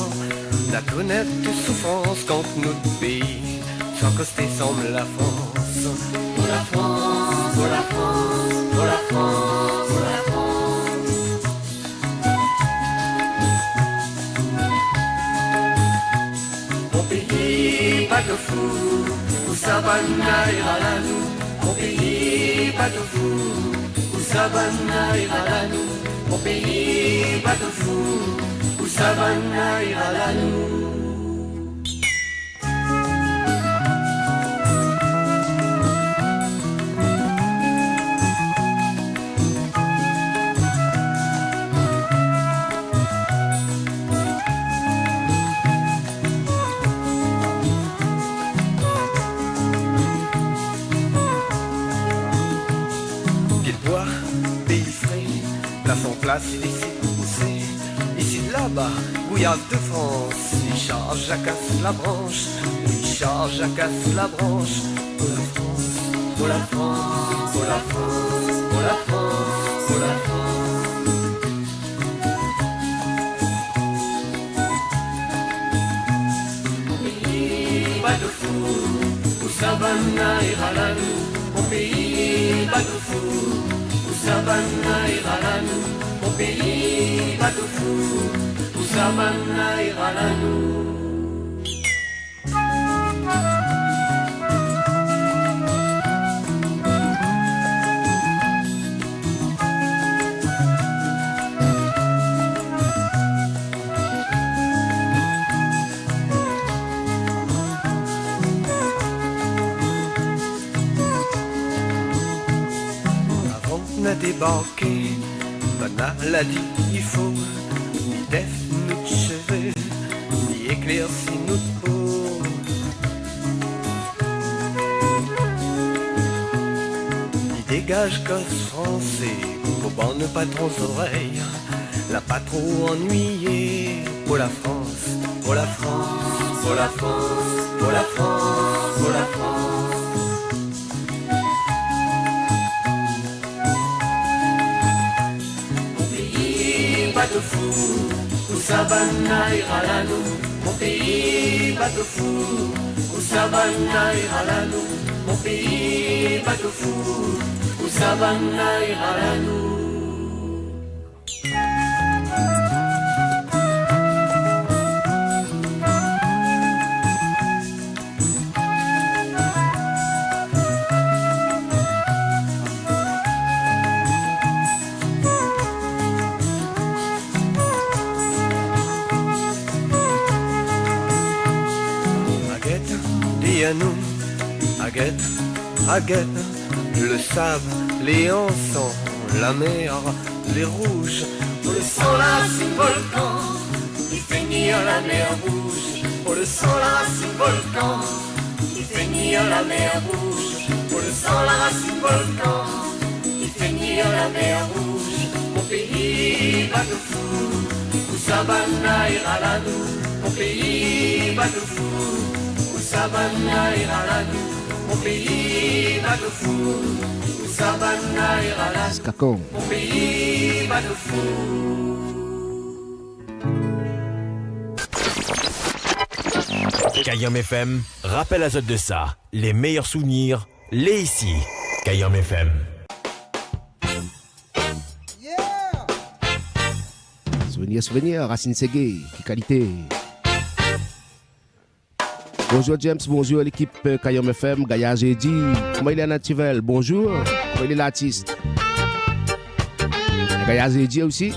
la connaître souffrance quand notre pays sans coster semble la France. Oh la France, oh la France, oh la France, oh la France. Pas de fou, où Savannah ira la nous, mon pays, pas de fou, où Savannah ira la nous, mon pays, pas de fou, où Savannah ira la nous. Place ici poussé, ici là-bas, Gouillade de France, il charge à casse la branche, il charge à casse la branche. Oh la France, oh la France, oh la France, oh la France, oh la France. Mon pays, pas de fou, où Savannah ira la nous, mon pays, pas de fou, où Savannah ira la nous. Mon pays, pas de fou, où Savannah ira la nous. Avant de débarquer, Banal a dit il faut ni def notre cheveux, ni éclaircir notre peau. Ni dégage gosse français, pour bonne patrons oreilles, la pas trop ennuyée. Pour la France, pour la France, pour la France, pour la France, pour la France. Pas de fou, où Savannah ira la nous, mon pays, pas de fou, où Savannah ira la nous, mon pays, pas de fou, où Savannah ira la nous. amis à nous, Aguette, le sable, les encens, la mer, les rouges, on le sent là, c'est le volcan, il fait nuire la mer rouge, on le sent là, c'est le volcan, il fait nuire la mer rouge, on le sent là, c'est le volcan, il fait nuire la mer rouge, mon pays va de fou, où Savannah ira là nous, mon pays va de fou, où Savannah ira là nous. Mon pays va de fou, où Savannah ira là. Mon pays va de fou. Kayam FM, rappel à de ça. Les meilleurs souvenirs, les ici. Kayam FM. Souvenir, Racine Ségué, qui qualité. Bonjour James, bonjour l'équipe Kayam FM, Gaïa Jédi. Comment il est Nativel? Bonjour. Comment il est l'artiste? Gaïa Jédi aussi.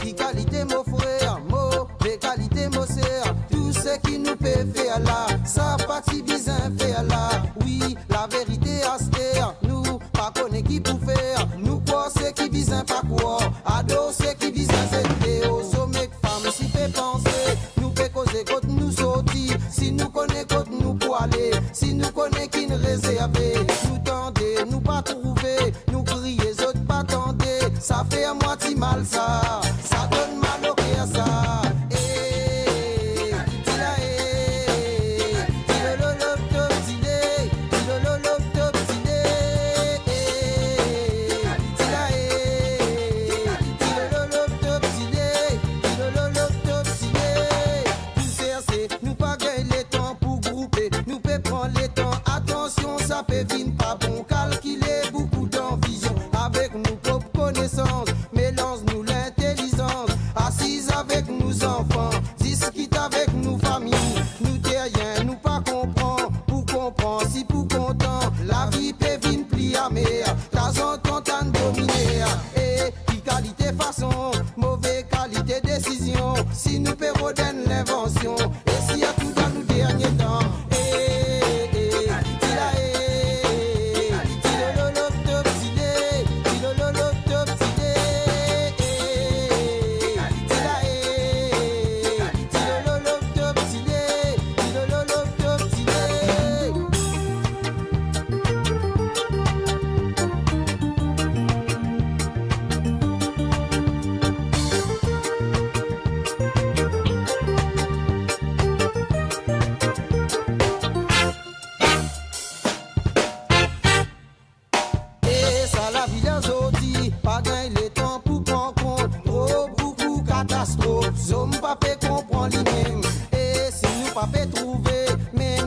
Qui qualité mon frère, mauvais qualité mon sœur. Tout ce qui nous peut faire là, ça partie bizarre faire là. Oui, la vérité à se taire. Nous, pas connaît qui pour faire. Nous quoi c'est qui bizarre pas quoi. Ado c'est qui bizarre c'est au sommet femme si fait penser. Nous peut causer quand nous sortir. Si nous connaît quand nous pour aller. Si nous connaît qui nous réserver. Nous tendez, nous pas trouver. Nous crier, autres pas tenter. Ça fait à moitié mal ça. Ça donne mal au cœur ça. Pas bon calculer beaucoup d'envision avec nos propres connaissances, mélange-nous l'intelligence, assise avec nos enfants, discute avec nos familles, nous terriens, nous pas comprend, pour comprendre, si pour content, la vie peut venir pli à mer, t'as content dominer, et qui qualité façon, mauvaise qualité décision, si nous perdons l'invention, et si y a tout dans nos derniers temps.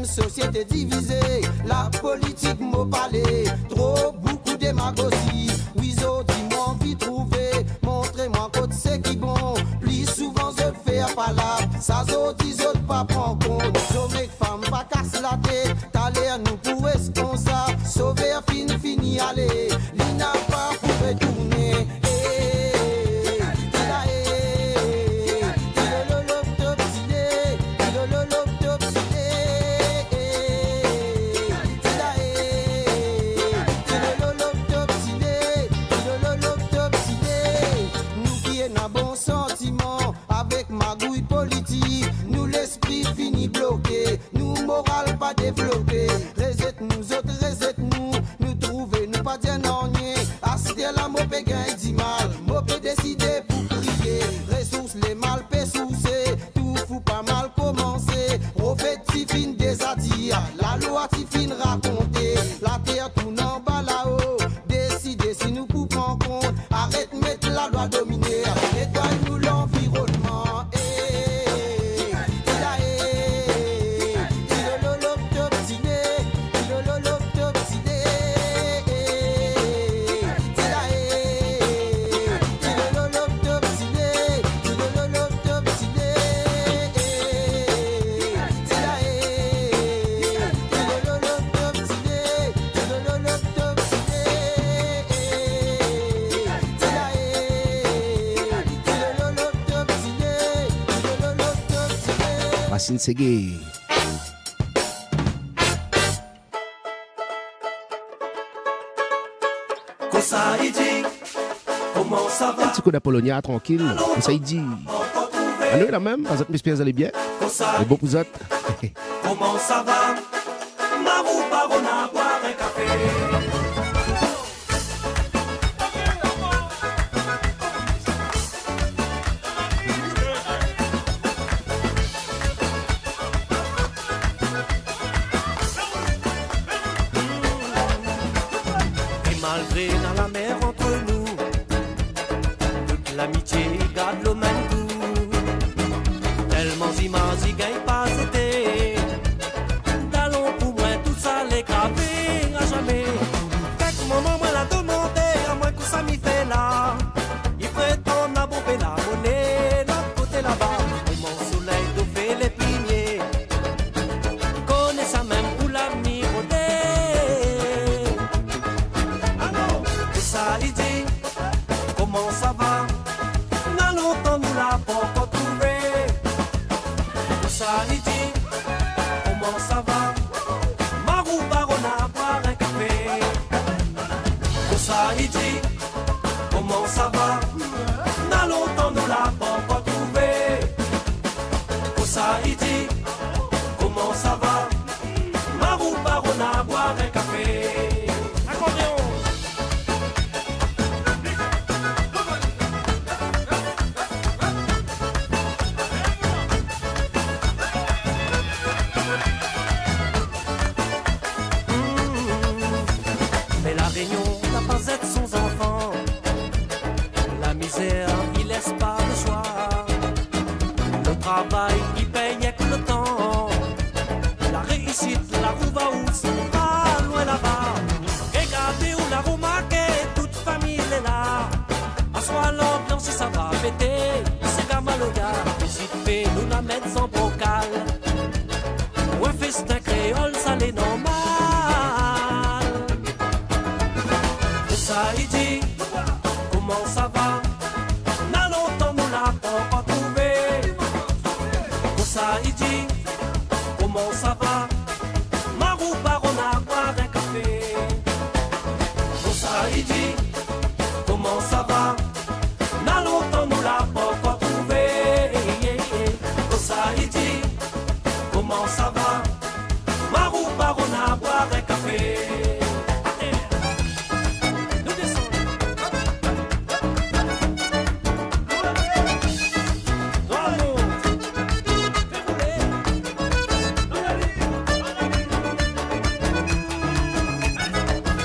Société divisée, la politique m'a parlé, trop beaucoup de démagogie. Oui, dis-moi envie de trouver, montrez-moi côté c'est qui bon. Plus souvent je fais pas là, ça dis pas prendre compte. Je mec femme pas casse la tête, t'as l'air nous pour responsable. Sauver fini aller, l'ina pas pour retourner. Pas développé, reset-nous autres, reset-nous, nous trouver, nous pas dire non, assister la mauvais gain dit mal, mauvais décider pour crier, ressources les mal pessousser, tout fou pas mal commencer, prophète Tifine des adires, la loi Tifine raconter, la terre tourne en bas là-haut, décider si nous pouvons compte, arrête mettre la loi dominer, étoile-nous l'environnement. Racine Ségué. Comment ça va? Un petit coup d'Apollonia, tranquille. Comme ça, il dit. Ah, nous, la même. Vous êtes mes spires, allez bien. Et bon, vous êtes. Comment ça va? Marou Barona, boire un café. Et malgré dans la mer entre nous, toute l'amitié garde le même goût. Tellement immense, gagne pas été. Talons pour moi, tout ça les gravé à jamais. Quelques moments, moi l'a demandé, à moins que ça m'y fait là. Il prétend à bomber la monnaie, l'autre côté là-bas. Et mon soleil d'eau fait les piniers. Connais ça même pour la miroder. Alors, que ça il dit, comment ça va? N'a longtemps nous l'a pas encore trouvé. Que ça il dit, comment ça va? Marou Barona, boire un café. Que ça il dit, comment ça va? N'a longtemps nous l'a pas encore trouvé. Que ça il dit, comment ça va? Marou Barona, boire un café. Accordéon. Mais la Réunion n'a pas être sans enfant. La misère, il laisse pas le choix. Le travail, il paye que le temps. La réussite, la roue va où sera loin là-bas. Regardez où la roue marquée, toute famille est là. Assois l'ambiance, ça va péter. C'est Gamaloga, visite fait, nous la mettre sans brocal. Ou un festin créole, ça l'est normal. Que ça il dit, comment ça va? N'a longtemps nous l'a pas encore trouvé. Que ça il dit, comment ça va? Marou Barona, boire un café. Que ça il dit, comment ça va? N'a longtemps nous l'a pas encore trouvé. Que ça il dit, comment ça va? Marou Barona, boire un café. Nous descendons. Dans le monde. Fais rouler.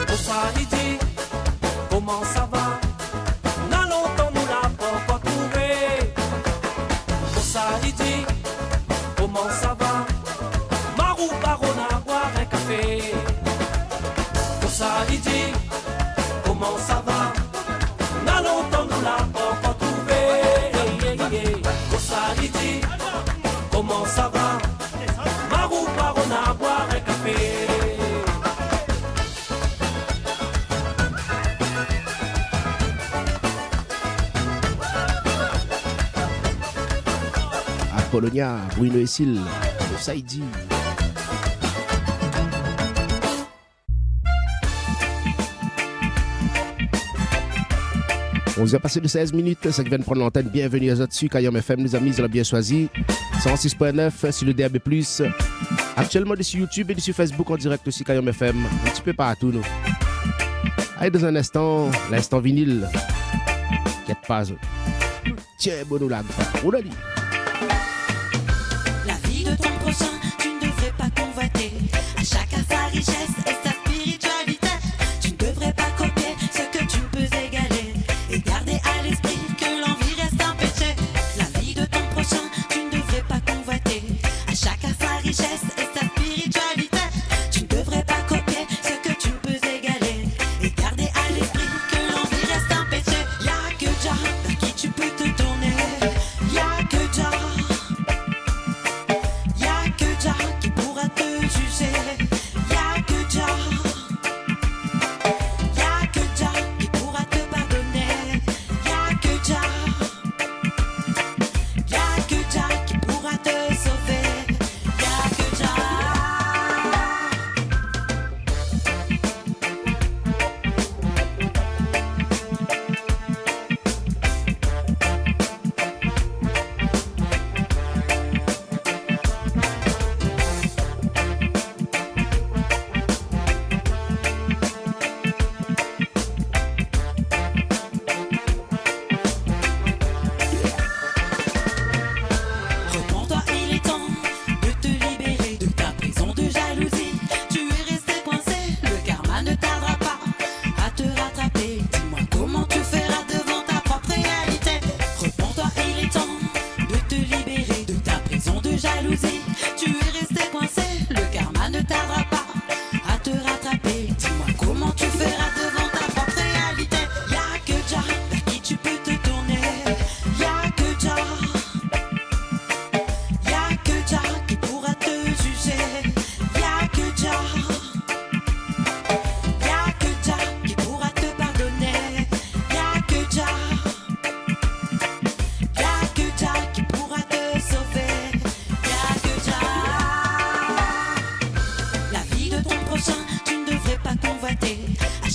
Que ça il dit, comment ça va? N'a longtemps nous l'a pas encore trouvé. Que ça il dit, comment ça va? Marou Barona, boire un café. Que ça il dit, comment ça va? N'a longtemps nous l'a pas encore trouvé. Que ça il dit, comment ça va? Marou Barona, boire un café. Apollonia, Bruno et Sil. Ça, il dit. On vous a passé de 16 minutes, ça qui vient de prendre l'antenne. Bienvenue à vous dessus, Kayam FM, les amis, ils ont bien choisi. 106.9 sur le DAB+. Actuellement, sur YouTube et sur Facebook en direct aussi, Kayam FM. Un petit peu partout, nous. Allez, dans un instant, l'instant vinyle. Quête pas. Tiens, bon, là, on a dit. La vie de ton prochain, tu ne devrais pas convoiter. À chacun sa richesse et sa spiritualité. Tu ne devrais pas copier ce que tu peux égaler. Et garder à l'esprit que l'envie reste un péché. La vie de ton prochain, tu ne devrais pas convoiter. À chacun sa richesse et sa spiritualité. Tu ne devrais pas copier ce que tu peux égaler. Et garder à l'esprit que l'envie reste un péché. Y'a que Jah vers qui tu peux te tourner. Y'a que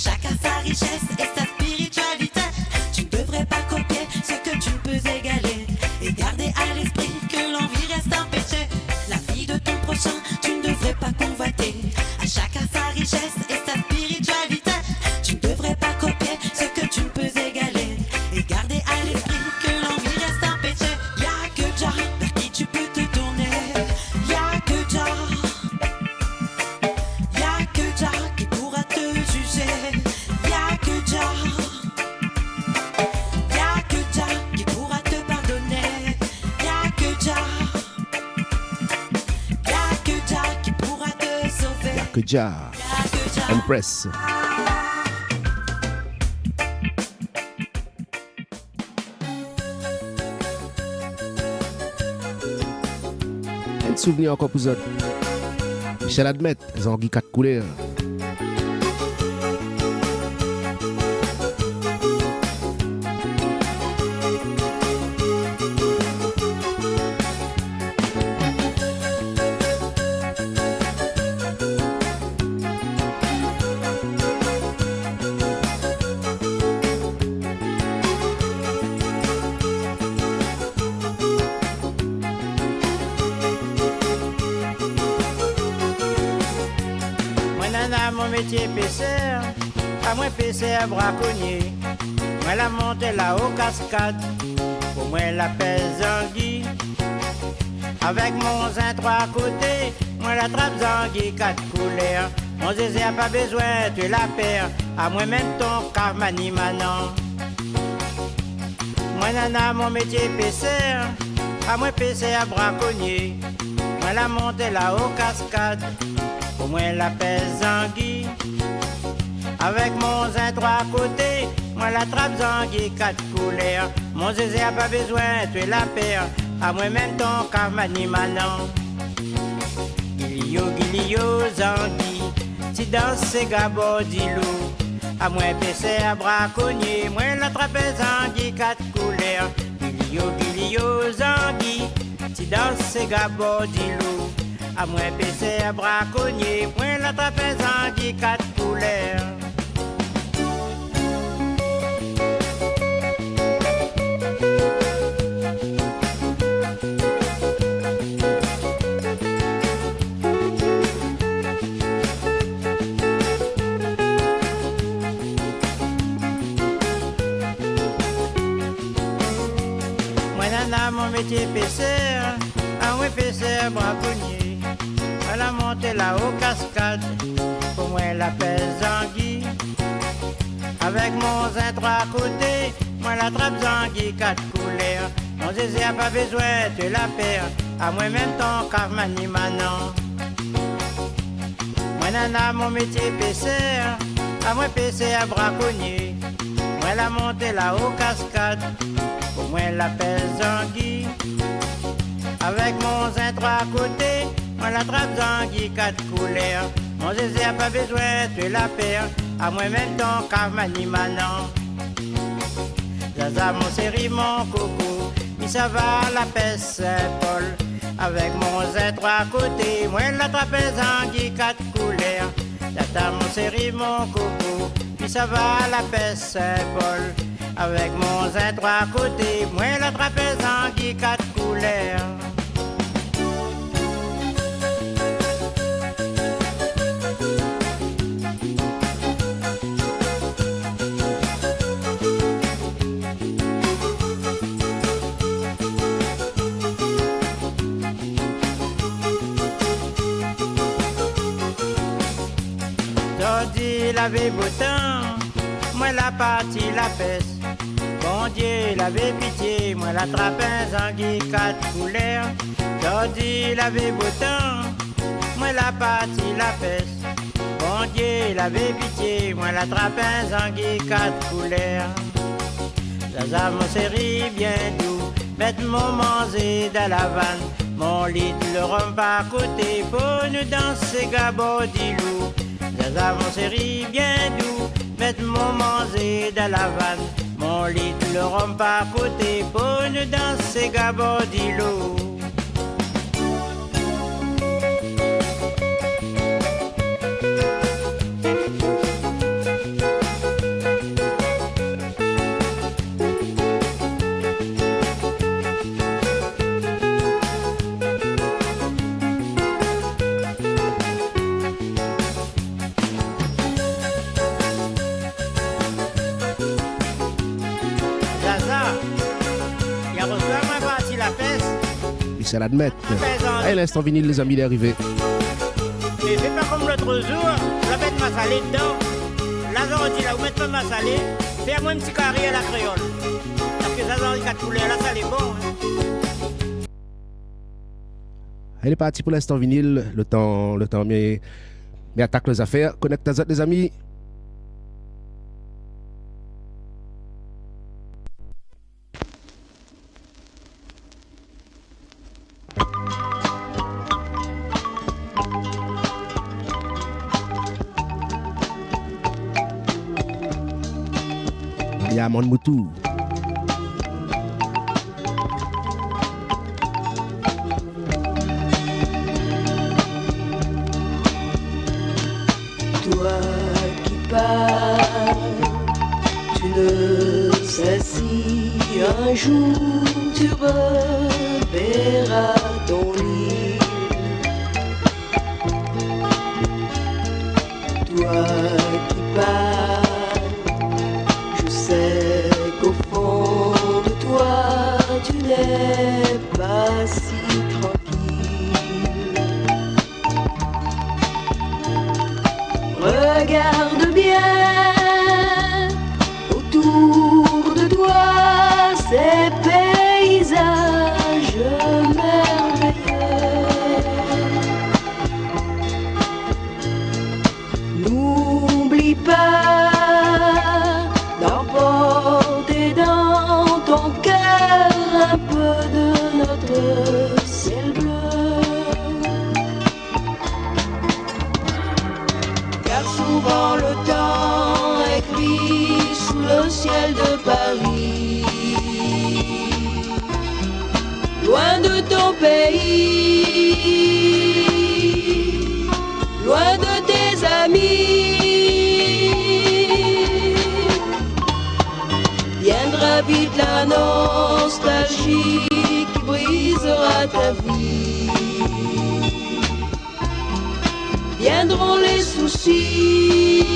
chacun sa richesse et sa spiritualité. Tu ne devrais pas copier ce que tu ne peux égaler. Et garder à l'esprit que l'envie reste un péché. La vie de ton prochain, tu ne devrais pas convoiter. À chacun sa richesse et sa spiritualité. Tu ne devrais pas copier ce que tu ne peux égaler. Et garder à l'esprit que l'envie reste un péché. Y'a que Jah vers qui tu peux te tourner. Y'a que Jah. Y'a que Jah qui pourra te juger. Y'a que Jah. Y'a que Jah qui pourra te pardonner. Y'a que Jah. Y'a que Jah qui pourra te sauver. Que Jah. Empress. Un souvenir encore pour vous. Michel Admet, Zangui 4 couleurs. Mon métier pêcheur, à moi pêcheur braconnier. Moi la monte là aux cascades, pour moi la pèse Zangui. Avec mon zin 3 côtés, moi la trappe Zangui 4 couleurs. Mon zézé a pas besoin, tu la perds, à moi même ton carmani manan. Moi nana mon métier pêcheur, à moi pêcheur braconnier. Moi la monte là aux cascades. Pour moi la pèse Zangui. Avec mon zin 3 côtés, moi la trappe Zangui 4 couleurs. Mon zézé a pas besoin, tu es la paire. À moi même ton carmani manan. Gilio Zangui, si dans ces gabos d'ilou. À moi pêcher à braconnier, moi la trappe Zangui 4 couleurs. Gilio Zangui, si dans ces gabos d'ilou. À moi pêcher à braconnier, moi la trappe Zangui 4 couleurs. Moi nana mon métier pêcheur, à moi pêcheur braconnier. Elle a monté là aux cascades, pour moi la pèse Zangui. Avec mon zin 3 côtés, moi la trappe Zangui 4 couleurs. Mon zézé a pas besoin, tu la perds, à moi même ton carmani manan. Moi nana mon métier pêcheur, à moi pêcheur braconnier. Moi la monté là aux cascades, pour moi la pèse Zangui. Avec mon zin 3 côtés, moi la trappe Zangui 4 couleurs. Mon zézé a pas besoin, tu la perds, à moi même ton carmani manan. Zaza mon séri mon coco, il ça va la pèse Saint-Paul. Avec mon zin 3 côtés, moi la trappe Zangui 4 couleurs. Zaza mon séri mon coco, il ça va la pèse Saint-Paul. Avec mon zin 3 côtés, moi la trappe Zangui 4 couleurs. Il avait beau temps, moi la partie la peste. Bon Dieu, il avait pitié, moi la trappe Zangui 4 couleurs. Jordi, il avait beau temps, moi la partie la peste. Bon Dieu, il avait pitié, moi la trappe Zangui 4 couleurs. Zaza mon séri bien doux, bête mon manger dans la vanne. Mon lit le rhum pas côté, pour nous danser gabodilou. Zaza mon séri bien doux, mettre mon manger dans la vanne. Mon lit le rhum pas côté, pour nous danser gabodilou. c'est à l'admettre. Allez, l'instant vinyle, les amis, il est arrivé. Et c'est pas comme l'autre jour, la bête m'a salé dedans. Lazare dit là, vous mettez ma salé, fais-moi un petit carré à la créole. Parce que ça dans le cas de poulet, là, ça est bon. Hein. Elle est partie pour l'instant vinyle, le temps, mais attaque les affaires. Connecte à les amis. Yaman Moutou. Toi qui pars, tu ne sais si un jour tu reverras ton lit. Toi qui pars, je sais qu'au fond de toi tu n'es pas si tranquille. Regarde bien autour de toi ces paysages merveilleux. N'oublie pas d'emporter dans ton cœur un peu de notre ciel bleu. Car souvent le temps est gris sous le ciel de Paris. Loin de ton pays, loin de tes amis, viendra vite la nostalgie qui brisera ta vie. Viendront les soucis,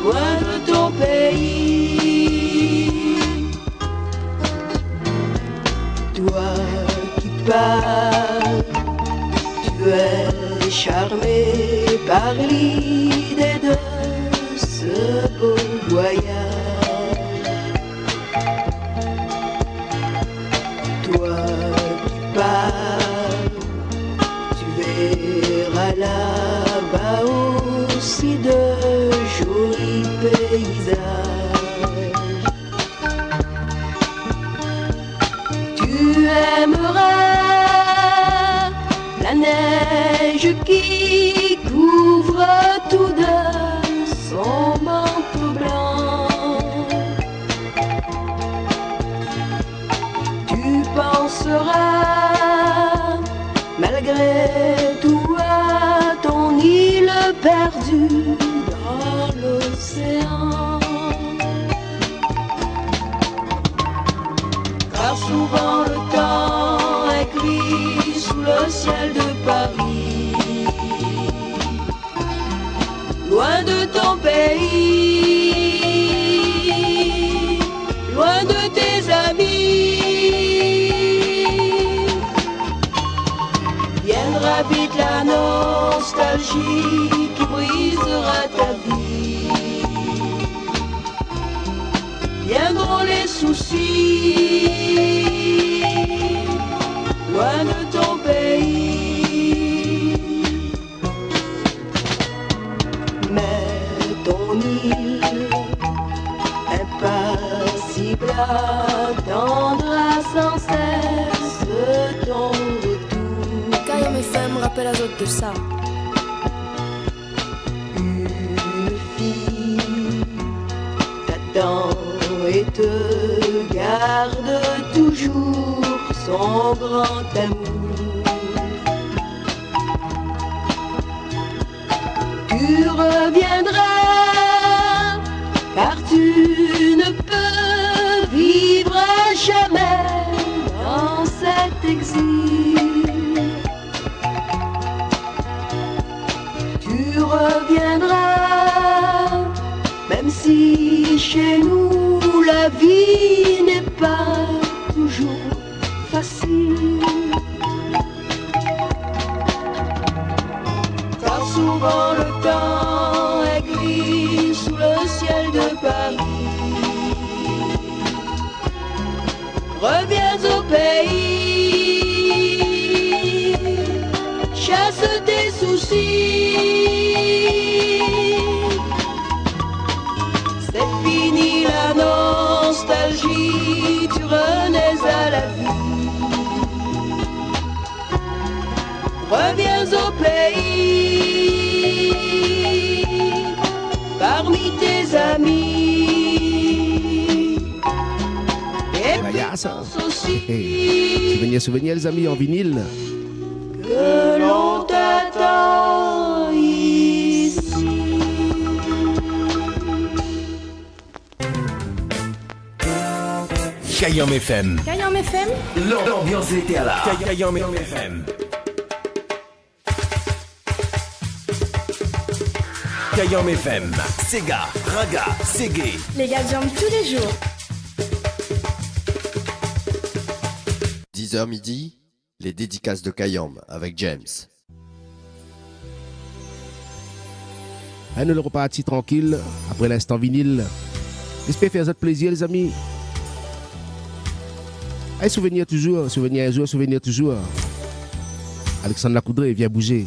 loin de ton pays. Toi qui pars, tu es charmé par l'idée de ce beau voyage. Toi qui pars, tu verras là-bas aussi de jolis paysages. Tu aimeras la neige qui couvre tout de son manteau blanc. Tu penseras malgré tout à ton île perdue dans l'océan. Car souvent le temps est gris sous le ciel de Paris. Loin de ton pays, loin de tes amis, viendra vite la nostalgie qui brisera ta vie. Viendront les soucis, loin de ton pays. Mais ton île, impassible, attendra sans cesse ton retour. Kayam FM rappelle à autres de ça. Une fille t'attend et te garde toujours son grand amour. Tu reviendras car tu ne peux vivre à jamais dans cet exil. Tu reviendras même si chez nous la vie n'est pas toujours soucis. C'est fini la nostalgie, tu renais à la vie. Reviens au pays, parmi tes amis. Et puis pense aussi Souvenir les amis en vinyle. que l'on t'attend ici. Kayam FM. Kayam FM. L'ambiance était à la Kayam FM. Kayam FM. Sega, Raga, Segé. Les gars jambent tous les jours. 10h midi, les dédicaces de Kayam avec James. Nous le reparti tranquille après l'instant vinyle. J'espère faire votre plaisir les amis. Allez, souvenir toujours, souvenir un jour, souvenir toujours. Alexandre Lacoudré vient bouger.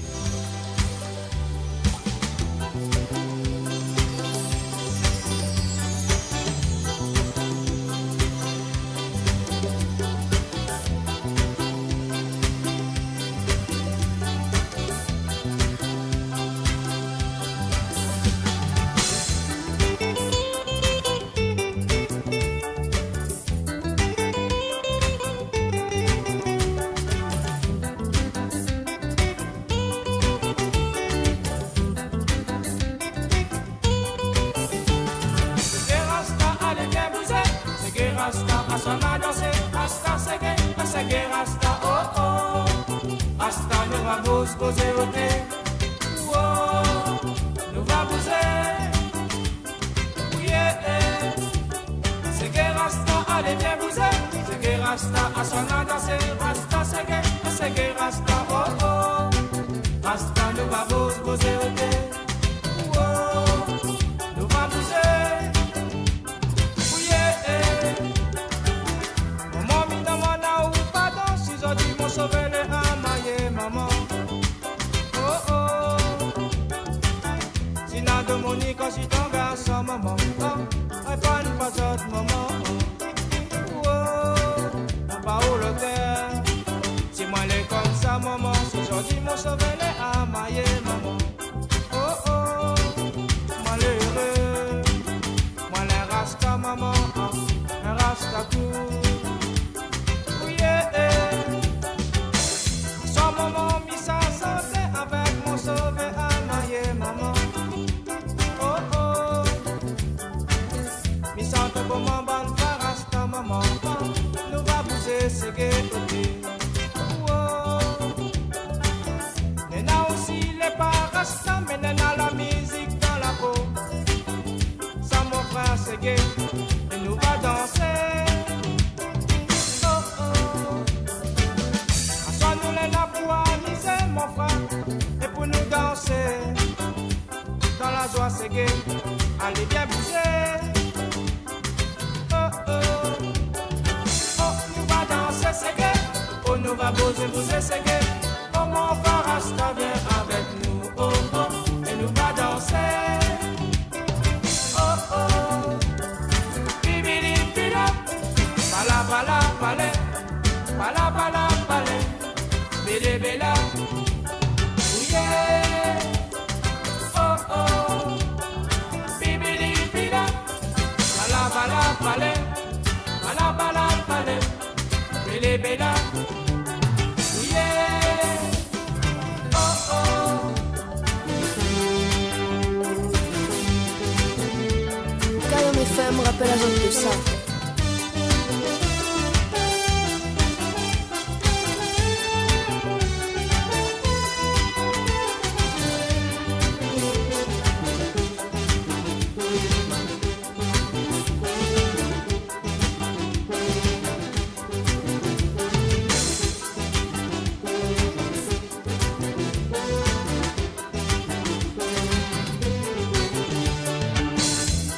Kayam FM rappelle la zone de ça.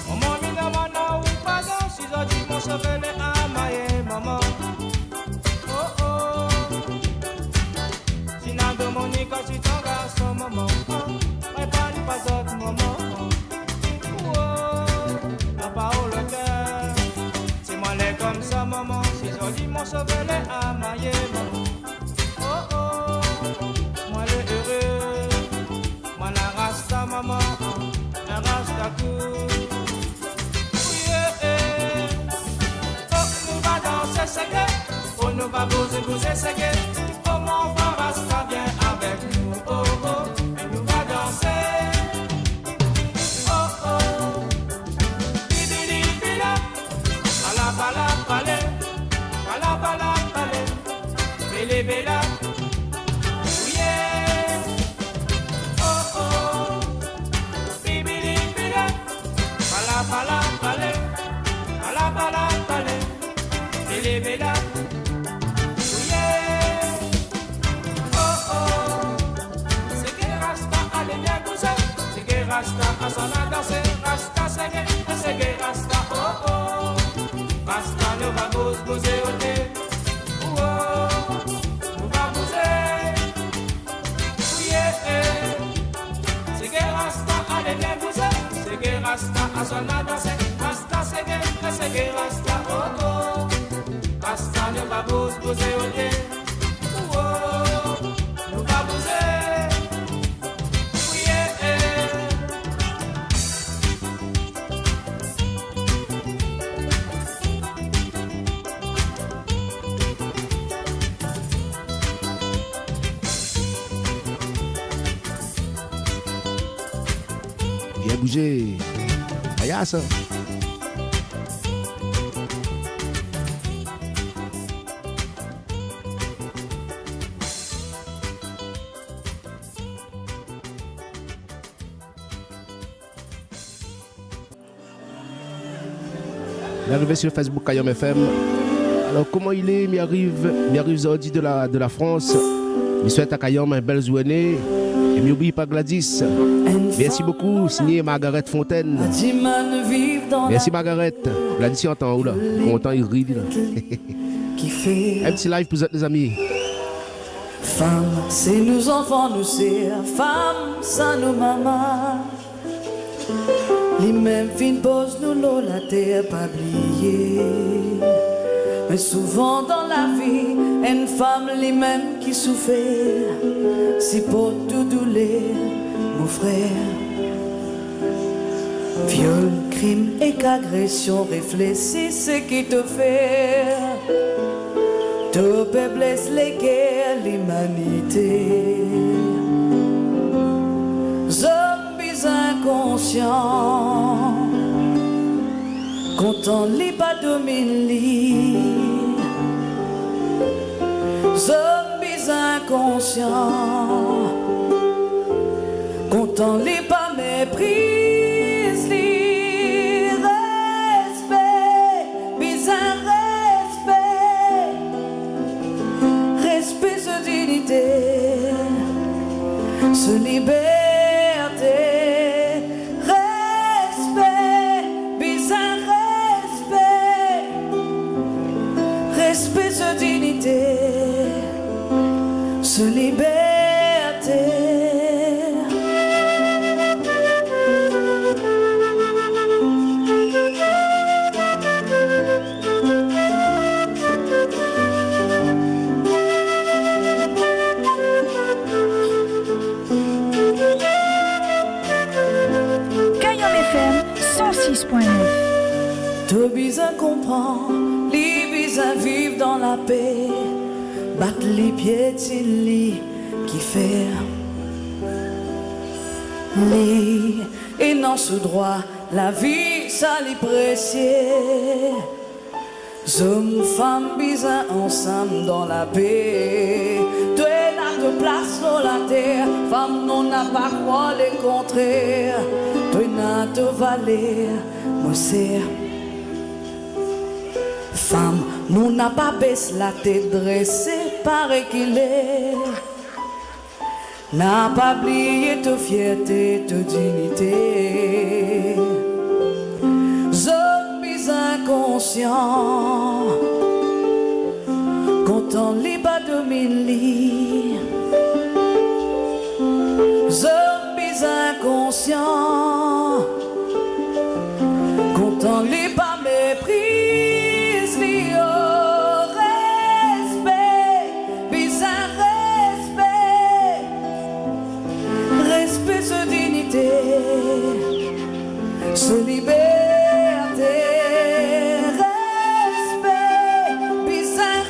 Maman, mina, mana, ou pas, si folie, mon sauvé les amaillé. Oh oh, moi le heureux, moi la rasta maman, la rasta cool. Oh, nous va bouger, c'est que oh, mon frère rasta bien avec nous. Oh, oh, et nous va danser. Oh, oh, bibili, bila, bala, bala, balé, bala, bala, balé, bélé, béla, yeah. Oh, oh, bibili, bila, bala, bala, balé, bala, bala, balé, bélé, béla. Rasta, asana danser, rasta sege, rasta, oh oh. Rasta, nous va bouger au thé, oh oh. Nous va bouger, yeah. Sege, rasta, allez bien bouger. Sege, rasta, asana danser, rasta sege, rasta, oh oh. Rasta, nous va bouger au thé, oh oh. Nous va bouger. Bien bougé. Regarde ça. L'arrivée sur Facebook Kayom FM. Alors comment il est? Il arrive Zodi de la France. Il souhaite à Kayom un bel journée. Et n'oublie pas Gladys. Merci beaucoup, signé Margaret Fontaine. Merci Margaret. Gladys, il entend où là? Content, il rit là. Un petit live pour vous les amis. Femme, c'est nous enfants, nous c'est femme, ça nous maman. Les mêmes fins pose nous l'eau, la terre pas oubliée. Mais souvent dans la vie, une femme les mêmes qui souffrent. Si pour tout douleur, mon frère. Viol, crime et agression, réfléchis ce qui te fait. Tout peuple blesse les guerres, l'humanité. Zombies inconscients, content les pas domine. Zombies inconscients, content les pas méprise. Respect, bizarre respect, respect de dignité, ce liberté. Respect, bizarre respect, respect de dignité, ce liberté. Kayom FM 106.9. Tout bizarre comprend, les bizarres vivent dans la paix. Battre les pieds de lit qui fait lit et non sous droit la vie ça les précieux. Hommes, femmes, bizarres ensemble dans la paix. Toi n'a de place sur la terre, femme non n'a pas quoi les contraires. Toi n'a de valer, moi c'est femme, nous n'a pas baissé la tête dressée, paraît qu'il est. N'a pas oublié ta fierté, ta dignité. Zombies inconscients, content les bas domine. Zombies inconscients, content les bas méprise. c'est liberté, respect, bizarre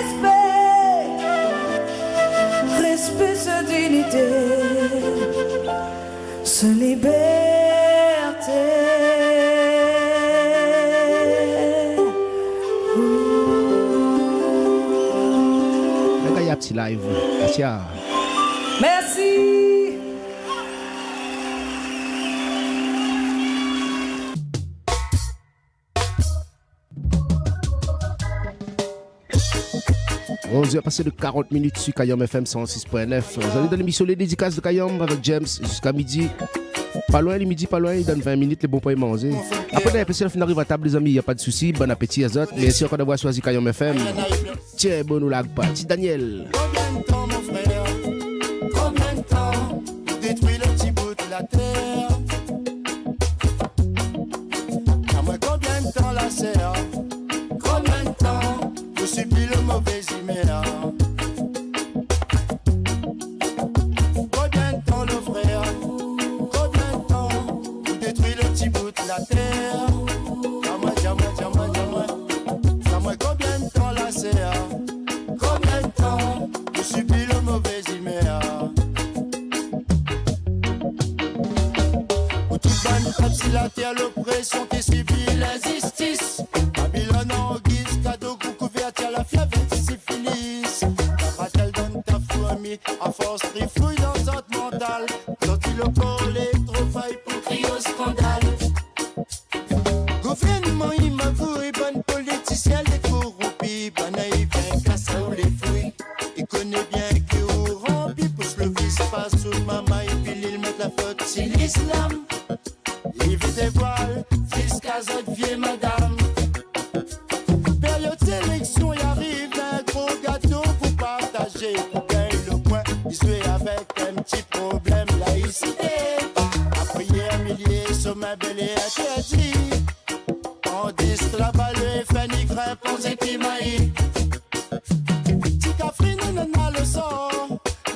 respect, respect, c'est dignité, c'est liberté. Petit live. Merci. Merci. On a passé de 40 minutes sur Kayom FM 106.9. Vous allez dans l'émission Les Dédicaces de Kayom avec James jusqu'à midi. Pas loin, les midi, pas loin, il donne 20 minutes, les bons pour y manger. Après, l'appréciation fin arrive à table, les amis, il n'y a pas de souci. Bon appétit à autres. Merci encore d'avoir choisi Kayom FM. Tiens, bon, nous lag pas. Petit Daniel. Combien de temps, mon frère? Combien de temps pour détruire le petit bout de la terre? À moi, combien de temps la serre? Combien de temps je supplie le mauvais humeur? Combien de temps, le frère? Combien de temps pour détruire le petit bout de la terre? Dis-moi, dis-moi, dis-moi, dis-moi. Dis-moi, combien de temps la serre? Combien de temps je subis le mauvais humeur? Pour toute bonne comme si la terre, l'oppression qui subit l'injustice. Babylone en guise, cadeau, couverture, la fièvre et syphilis. Ta fatale donne ta fourmi, à force trifouille dans notre mental. Sorti le corps, les trophées pour crier au scandale. Gouvernement, il m'avoue, bonne politicien, les corrompus, bonne naïf, casse ou les fouilles. Il connaît bien que vous remplis, pousse le vice, passe sous maman, et puis il met la faute, c'est l'islam. Livre des voiles, jusqu'à cette vieille madame. Période sélection, il arrive un gros gâteau pour partager. Pour gagner le coin, il se fait avec un petit problème, laïcité. La prière, millier, sommet, bel et interdit. Tandis que là-bas, le FNI grimpe aux épimailles. Ticafrine, nana, le sort.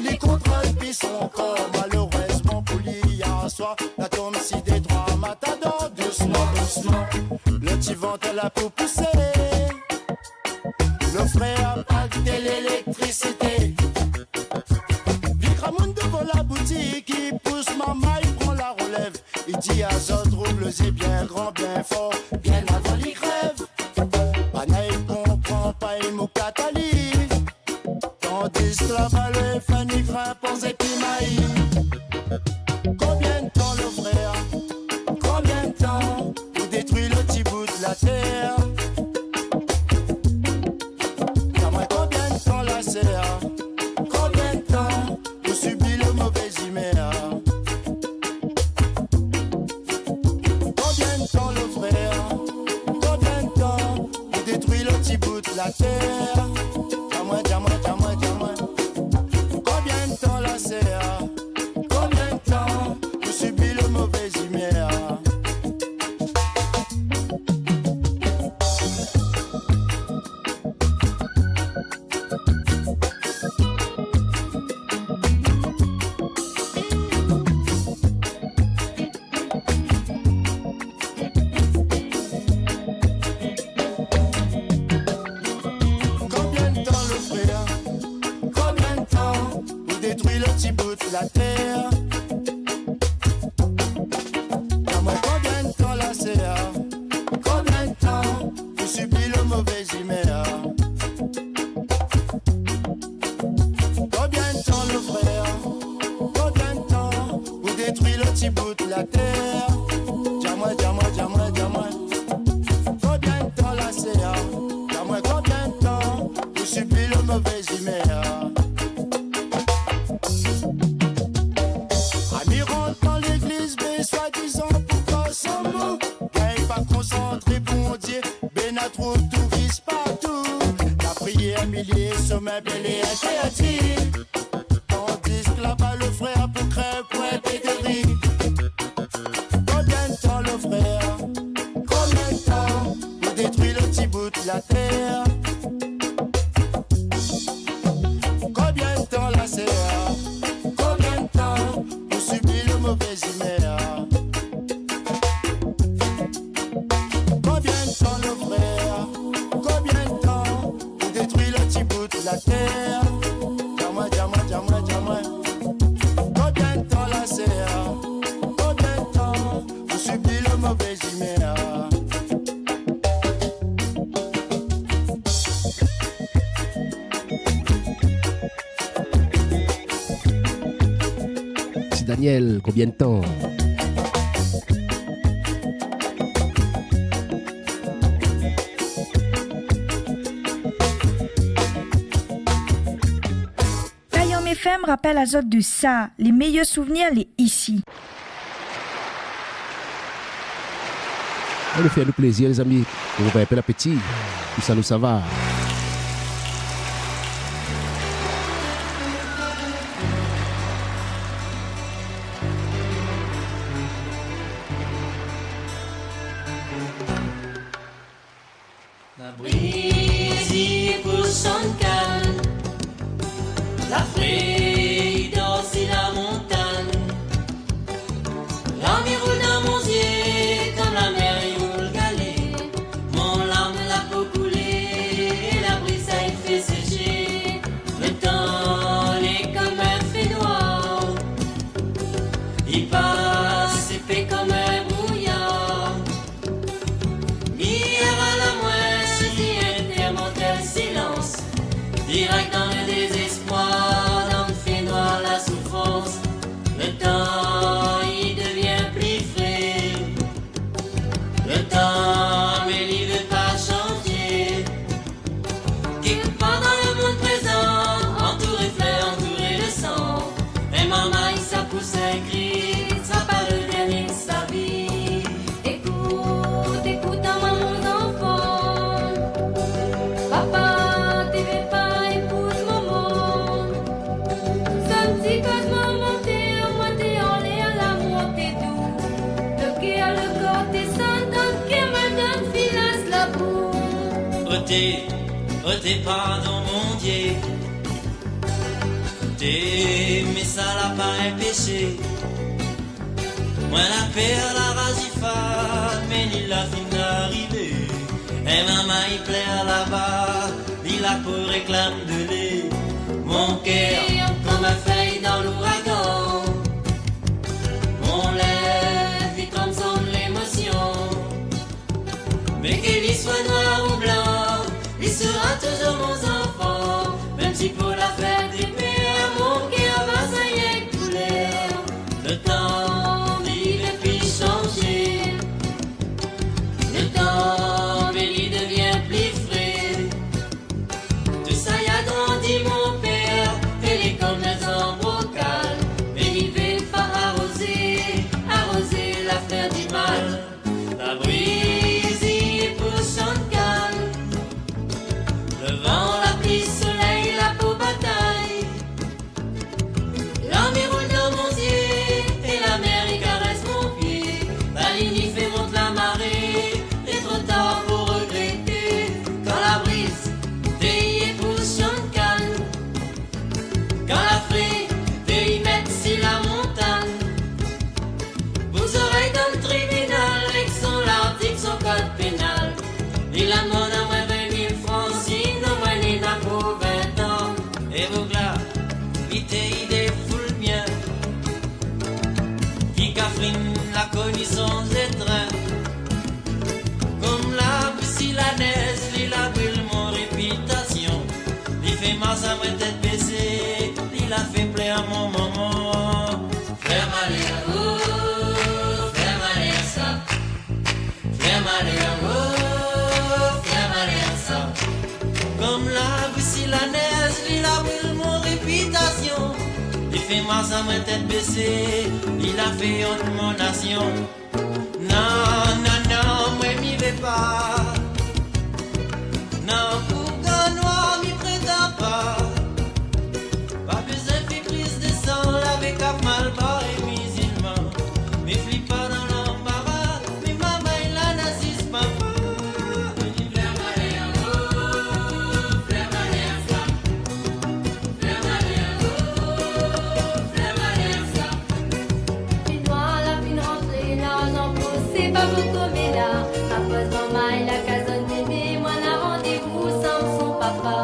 Les contrôles pis sont encore malheureusement polis. En soi, la tombe si des trois matadors. Doucement, doucement, le petit ventre à la peau poussée. Le frère a pacté l'électricité. Vikramoun devant la boutique, il pousse maman, il prend la relève. Il dit à Zod, trouble-y bien grand, bien fort, bien avant les crèves. Banaï comprend pas, il mou catali. Tandis que là-bas, le Fanny grimpe aux épimailles. Combien de temps, le frère? Combien de temps pour détruire le petit bout de la terre? Dis-moi, combien de temps la serre? Combien de temps pour subir le mauvais humeur? Combien de temps, le frère? Combien de temps pour détruire le petit bout de la terre? Dis-moi, dis-moi, dis-moi, dis-moi. Combien de temps la serre? Combien de temps pour subir le mauvais humeur? Combien de temps, le frère? Combien de temps pour détruire le petit bout de la terre? Dis-moi, combien de temps la serre? Combien de temps pour subir le mauvais humeur? Combien de temps, le frère? Combien de temps pour détruire le petit bout de la terre? Dis-moi, dis-moi, dis-moi, dis-moi. Combien de temps la serre? Dis-moi, combien de temps pour subir le mauvais humeur? Ami rentre dans l'église, mais soi-disant pour faire son mot. Gagne pas concentré, bon Dieu, ben à trop tout vise partout. La prière, millier, sommet, bel et interdit. Tandis que là-bas, le frère pour crève, point pédérie. Combien de temps, le frère? Combien de temps pour détruire le petit bout de la terre? Combien de temps la serre? Combien de temps pour subir le mauvais humeur? résumé. Si Daniel, combien de temps? Kayom FM rappelle à Zot de ça, les meilleurs souvenirs, les ici. On nous fait le plaisir, les amis. On va appeler l'appétit. Tout ça, nous, ça va. La brise pour son calme, la feuille danse la montagne, l'ami roule dans mon yeux comme la mer roule galée, mon âme la peau coulée, la brise ça y fait sécher, le temps est comme un fait noir, il passe épais comme un brouillard, hier à la silence, direct dans le désespoir, dans le fait noir la souffrance, le temps il devient plus frais, le temps mais il veut pas changer, quelque part dans le monde présent, entouré fleurs, entouré de sang, et maman il ça pousse un cri, ça sera pas le dernier de sa vie, écoute, écoute en maman enfants. Papa, t'es pas épouse maman. Samedi quand maman t'es en l'air, l'amour t'es doux. Le cœur, le corps t'es sentante, que madame filasse la boue. Ôtez pardon mon Dieu. T'es mais ça l'a pas un péché. Moi la père la rasifa, mais il a fin d'arriver. Et maman il plaît là-bas, il a pour réclame de lait. Mon cœur comme une feuille dans l'ouragan, mon lèvre vit comme son l'émotion. Mais qu'il y soit noir ou blanc, il sera toujours mon enfant. Même si pour la fête des pères, mon cœur va saillir couleur. Le temps il est plus changé, le temps il devient plus frais. Tout ça y a grandi mon père, et les comme les embrocal. Mais il veut pas arroser, arroser la fleur du mal. La brise y pour son calme, le vent, la pluie, soleil, la peau bataille. L'homme roule dans mon yeux, et la mer y caresse mon pied. La ligne y fait monte la marée, il est trop tard pour regretter. Quand la brise t'es pour son calme, quand la fraie t'es mettre si la montagne. Vous aurez dans le tribunal, avec son l'article, son code pénal. Il a demandé à moi 20 000 francs, sinon moi il n'a pas 20 ans. Et vous là, vite il est full bien. Qui cafrine la connaissance des trains. Comme la pusillanèse, il a brûlé mon réputation. Il fait masse à ma tête baissée, il a fait plaisir à mon maman. Frère Malère, oh, frère Malère ça. Frère Malère, oh, frère Malère ça. Comme la pusillanèse, il a brûlé mon réputation. Il fait masse à ma tête baissée, il a fait honte mon nation. Non, non, non, moi m'y vais pas. Non, pour qu'un noir m'y prétend pas. Pas besoin de prise de sang, avec un mal bas et musulman. Mais flippe pas dans l'embarras, mais maman il a nazis papa. Frère Malère, oh, frère Malère ça. Frère Malère, oh, frère Malère ça. Puis noir, la fine rentrée, l'argent pour c'est pas beaucoup, mais là, à pause maman et la casonne bébé, moi n'a rendez-vous sans son papa.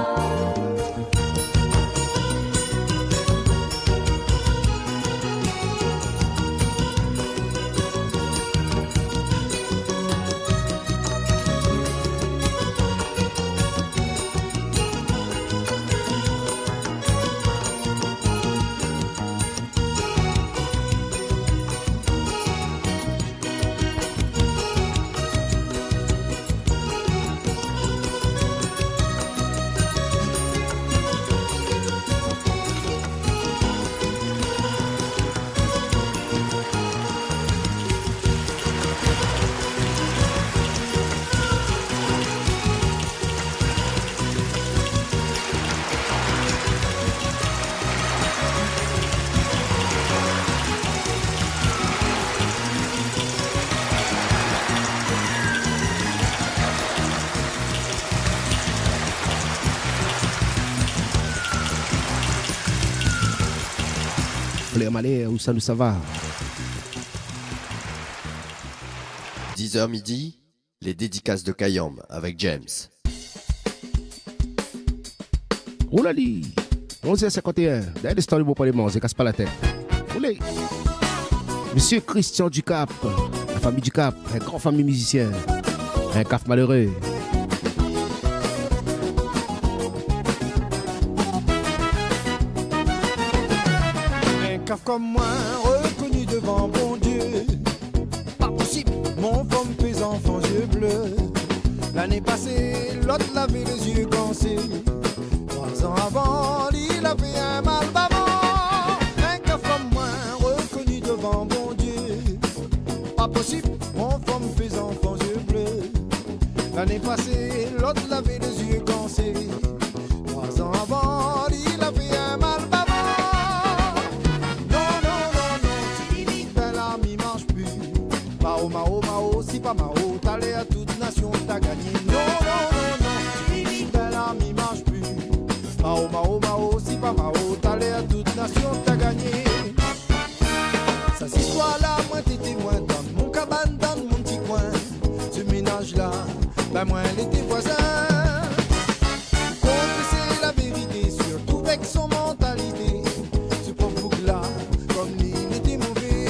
Fleur Malais, où ça nous ça va? 10h midi, les dédicaces de Kayam avec James. Oulali, 11h51, d'ailleurs, l'histoire du beau pour les manger, casse pas la tête. Oulé. Monsieur Christian Ducap, la famille Ducap, un grand famille musicien, un caf malheureux. Un caf comme moi, reconnu devant bon Dieu. Pas possible, mon femme fait enfants yeux bleus. L'année passée, l'autre l'avait les yeux cancés. 3 ans avant, il avait un mal bavant. Un caf comme moi, reconnu devant bon Dieu. Pas possible, mon femme fait enfants yeux bleus. L'année passée, l'autre l'avait les yeux cancés. 3 ans avant, il avait un mal bavant. Non, non, non, non, si bel ami marche plus. Mao, Mao, Mao, si pas Mao, t'allais à toute nation, t'as gagné. Non, non, non, non, si bel ami marche plus. Mao, Mao, Mao, si pas Mao, t'allais à toute nation, t'as gagné. Ça, cette histoire-là, moi, t'es témoin dans mon cabane, dans mon petit coin. Ce ménage-là, ben moi, elle était voisin. Confesser la vérité, surtout avec son mentalité. Ce pauvre bouc-là, comme il était mauvais.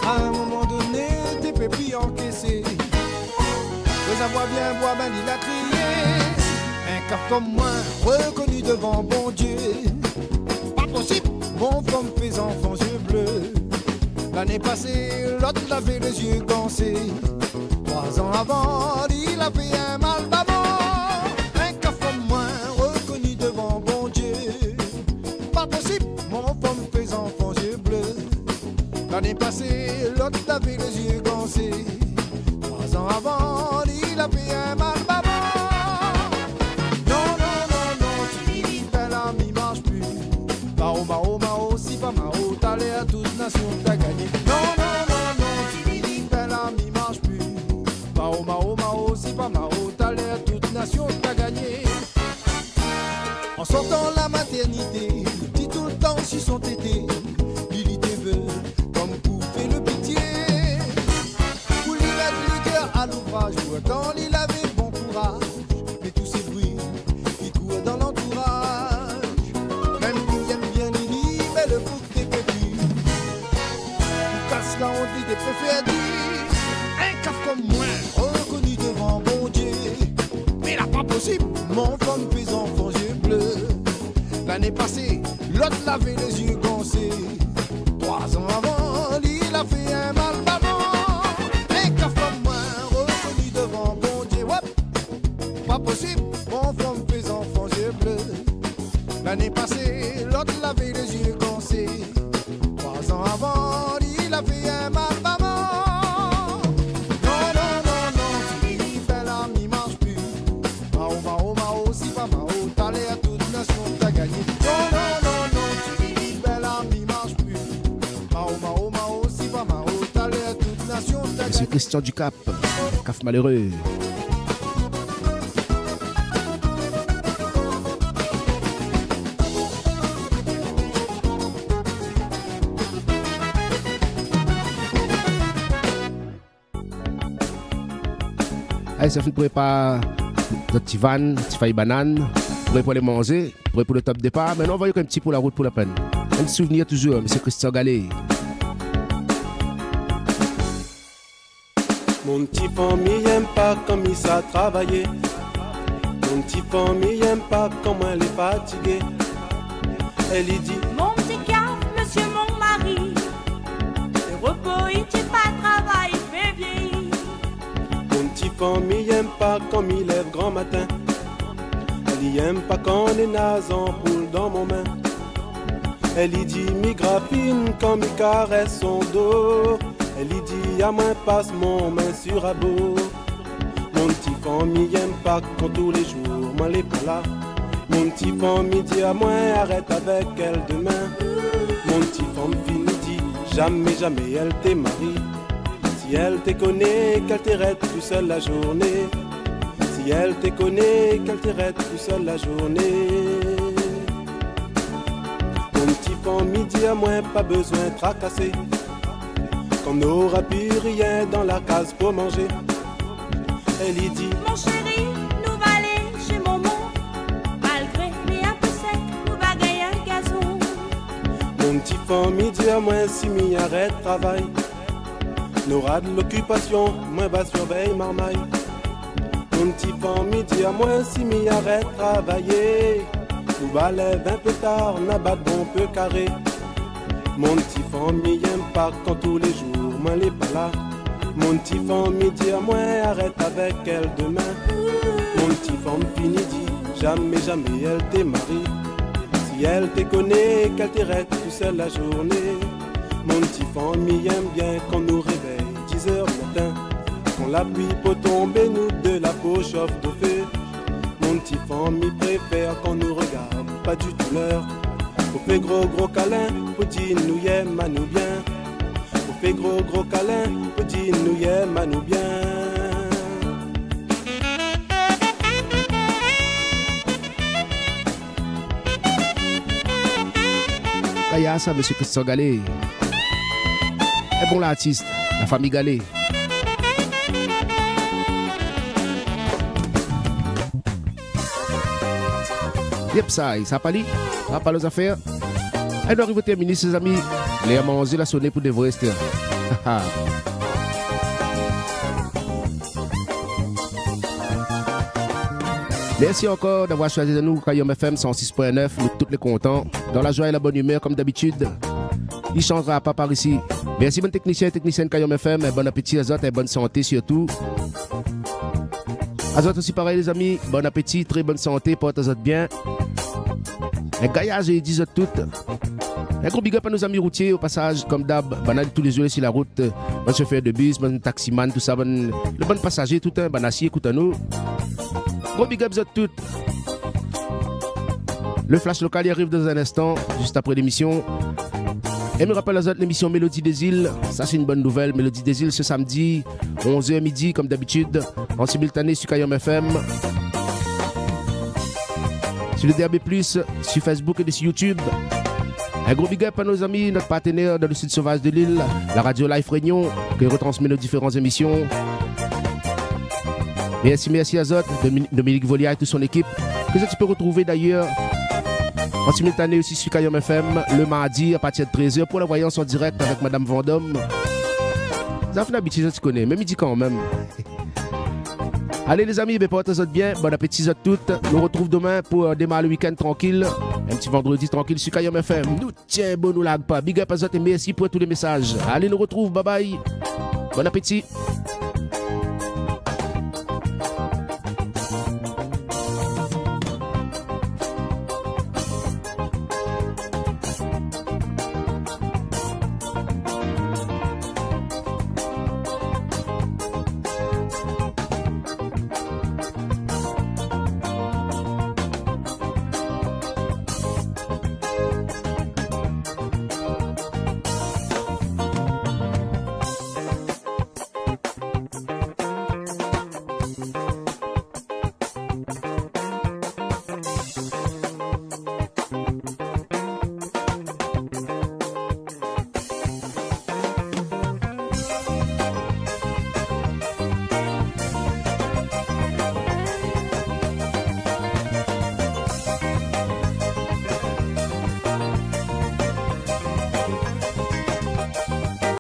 À un moment donné, t'es pépi encaissé. Les avoir bien boire, ben il a crié. Un caf comme moi, reconnu devant bon Dieu. Pas possible, mon femme fait enfants yeux bleus. L'année passée, l'autre l'avait les yeux cancés. 3 ans avant, il avait un mal bavant. Un caf comme moi, reconnu devant bon Dieu. Pas possible, mon femme fait enfants yeux bleus. L'année passée, l'autre avait les yeux cancés. 3 ans avant, il avait un mal bavant. Non, non, non, non, tu dis bel ami marche plus. Mao, Mao, Mao, si pas Mao, t'allais à toute nation, t'as gagné. Non, non, non, non, tu dis bel ami marche plus. Mao, Mao, Mao, si pas Mao, t'allais à toute nation, t'as gagné. En sortant la maternité, dit tout le temps sur son tété. Il te veut comme pour faire le pitié. Pour lui mettre le cœur à l'ouvrage, pourtant il avait bon courage. Mais tous ces bruits qui courent dans l'entourage. Même qu'il aime bien Lili, mais le bouc t'es pépi. Parce qu'on dit des préfères dire. Un caf comme moi, reconnu devant bon Dieu. Mais là pas possible, mon femme fait enfants yeux bleus. L'année passée, l'autre l'avait les yeux cancés. 3 ans avant, il a fait un mal bavant. Un caf comme moi, reconnu devant bon Dieu. Ouais, pas possible, mon femme fait enfants yeux bleus. L'année passée, l'autre l'avait les yeux cancés. 3 ans avant, il a fait un mal bavant. Non, non, non, non, tu dis bel ami marche plus. Mao, Mao, Mao, si pas Mao, t'allais à toute nation, t'as gagné. Non, non, non, non, tu dis bel ami marche plus. Mao, Mao, Mao, si pas Mao, t'allais à toute nation, t'as gagné. Monsieur Christian Ducap, caf malheureux. Allez, ça fait pour pas de petits vannes, petits failles bananes, pour les manger, pour le top départ. Maintenant, on va y aller un petit pour la route pour la peine. Un petit souvenir toujours, monsieur Christian Gallet. Mon petit famille aime pas comme il s'est travaillé. Mon petit famille aime pas comment elle est fatiguée. Elle y dit mon petit caf, monsieur mon mari, le repos il tient pas travail, il fait vieillir. Mon petit famille aime pas comme il lève grand matin. Elle y aime pas quand les nazes en poule dans mon main. Elle y dit mi grappine quand mi caresse son dos. Elle y dit à moi passe mon main sur abo. Mon petit famille aime pas quand tous les jours moi l'ai pas là. Mon petit famille dit à moi arrête avec elle demain. Mon petit famille dit jamais jamais elle t'est marie. Si elle te connaît qu'elle t'arrête tout seul la journée. Si elle te connaît qu'elle t'arrête tout seul la journée. Mon petit famille dit à moi, pas besoin de tracasser. Qu'on n'aura plus rien dans la case pour manger. Elle y dit, mon chéri, nous va aller chez Momo. Malgré les un peu sec, nous va gagner un gazon. mon petit famille dit à moi, si m'y arrête travail. N'aura de l'occupation, moi va surveiller marmaille. Mon petit famille dit à moi, si m'y arrête travailler. Nous va lever un peu tard, n'a pas de bon peu carré. Mon petit famille aime pas quand tous les jours, moi les pas là. Mon petit famille dit à moi, arrête avec elle demain. Mon petit famille fini dit, jamais, jamais elle t'est mariée. Si elle te connaît, qu'elle t'arrête tout seul la journée. Mon petit famille aime bien qu'on nous réveille 10 heures du matin. Quand la pluie peut tomber, nous de la peau chauffe de feu. Mon petit famille préfère qu'on nous regarde, pas du tout l'heure. Pour faire gros câlin, pour dire nous y aime à nous bien. Pour faire gros câlin, pour dire nous y aime à nous bien. Kaya ça, monsieur Christian Gallet. Et bon l'artiste, la famille Gallet. Yep, ça pas dit. Ça pas les affaires. Et nous arrivons à terminer, ses amis. Les manger la sonner pour de vrais rester. Merci encore d'avoir choisi de nous, Kayom FM 106.9. Nous tous les contents. Dans la joie et la bonne humeur, comme d'habitude. Il ne changera pas par ici. Merci, bon technicien et technicienne Kayom FM. Et bon appétit à Azot et bonne santé surtout. Azot aussi pareil, les amis. Bon appétit, très bonne santé. Porte Azot bien. Un gaillage et disent toutes. Un gros big up à nos amis routiers au passage, comme d'hab, banal tous les jours sur la route, bon chauffeur de bus, bon taximan, tout ça, bon, le bon passager, tout un, bon assis, écoute à nous. Gros big up à toutes. Le flash local y arrive dans un instant, juste après l'émission. Et me rappelle à l'émission Mélodie des îles, ça c'est une bonne nouvelle, Mélodie des îles ce samedi, 11h midi comme d'habitude, en simultané sur Kayom FM. Sur le DAB+, sur Facebook et sur YouTube. Un gros big up à nos amis, notre partenaire dans le sud sauvage de l'île, la radio Live Réunion, qui retransmet nos différentes émissions. Merci à Azot, Dominique Volia et toute son équipe, que tu peux retrouver d'ailleurs en simultané aussi sur Kayom FM le mardi à partir de 13h pour la voyance en direct avec Madame Vendôme. Ça fait l'habitude, tu connais, mais midi quand même. Allez les amis, portez-vous bien, bon appétit à toutes. Nous retrouvons demain pour démarrer le week-end tranquille. Un petit vendredi tranquille sur Kayom FM. Nous tiens bon, nous lag pas. Big up à vous et merci pour tous les messages. Allez, nous retrouvons, bye bye. Bon appétit.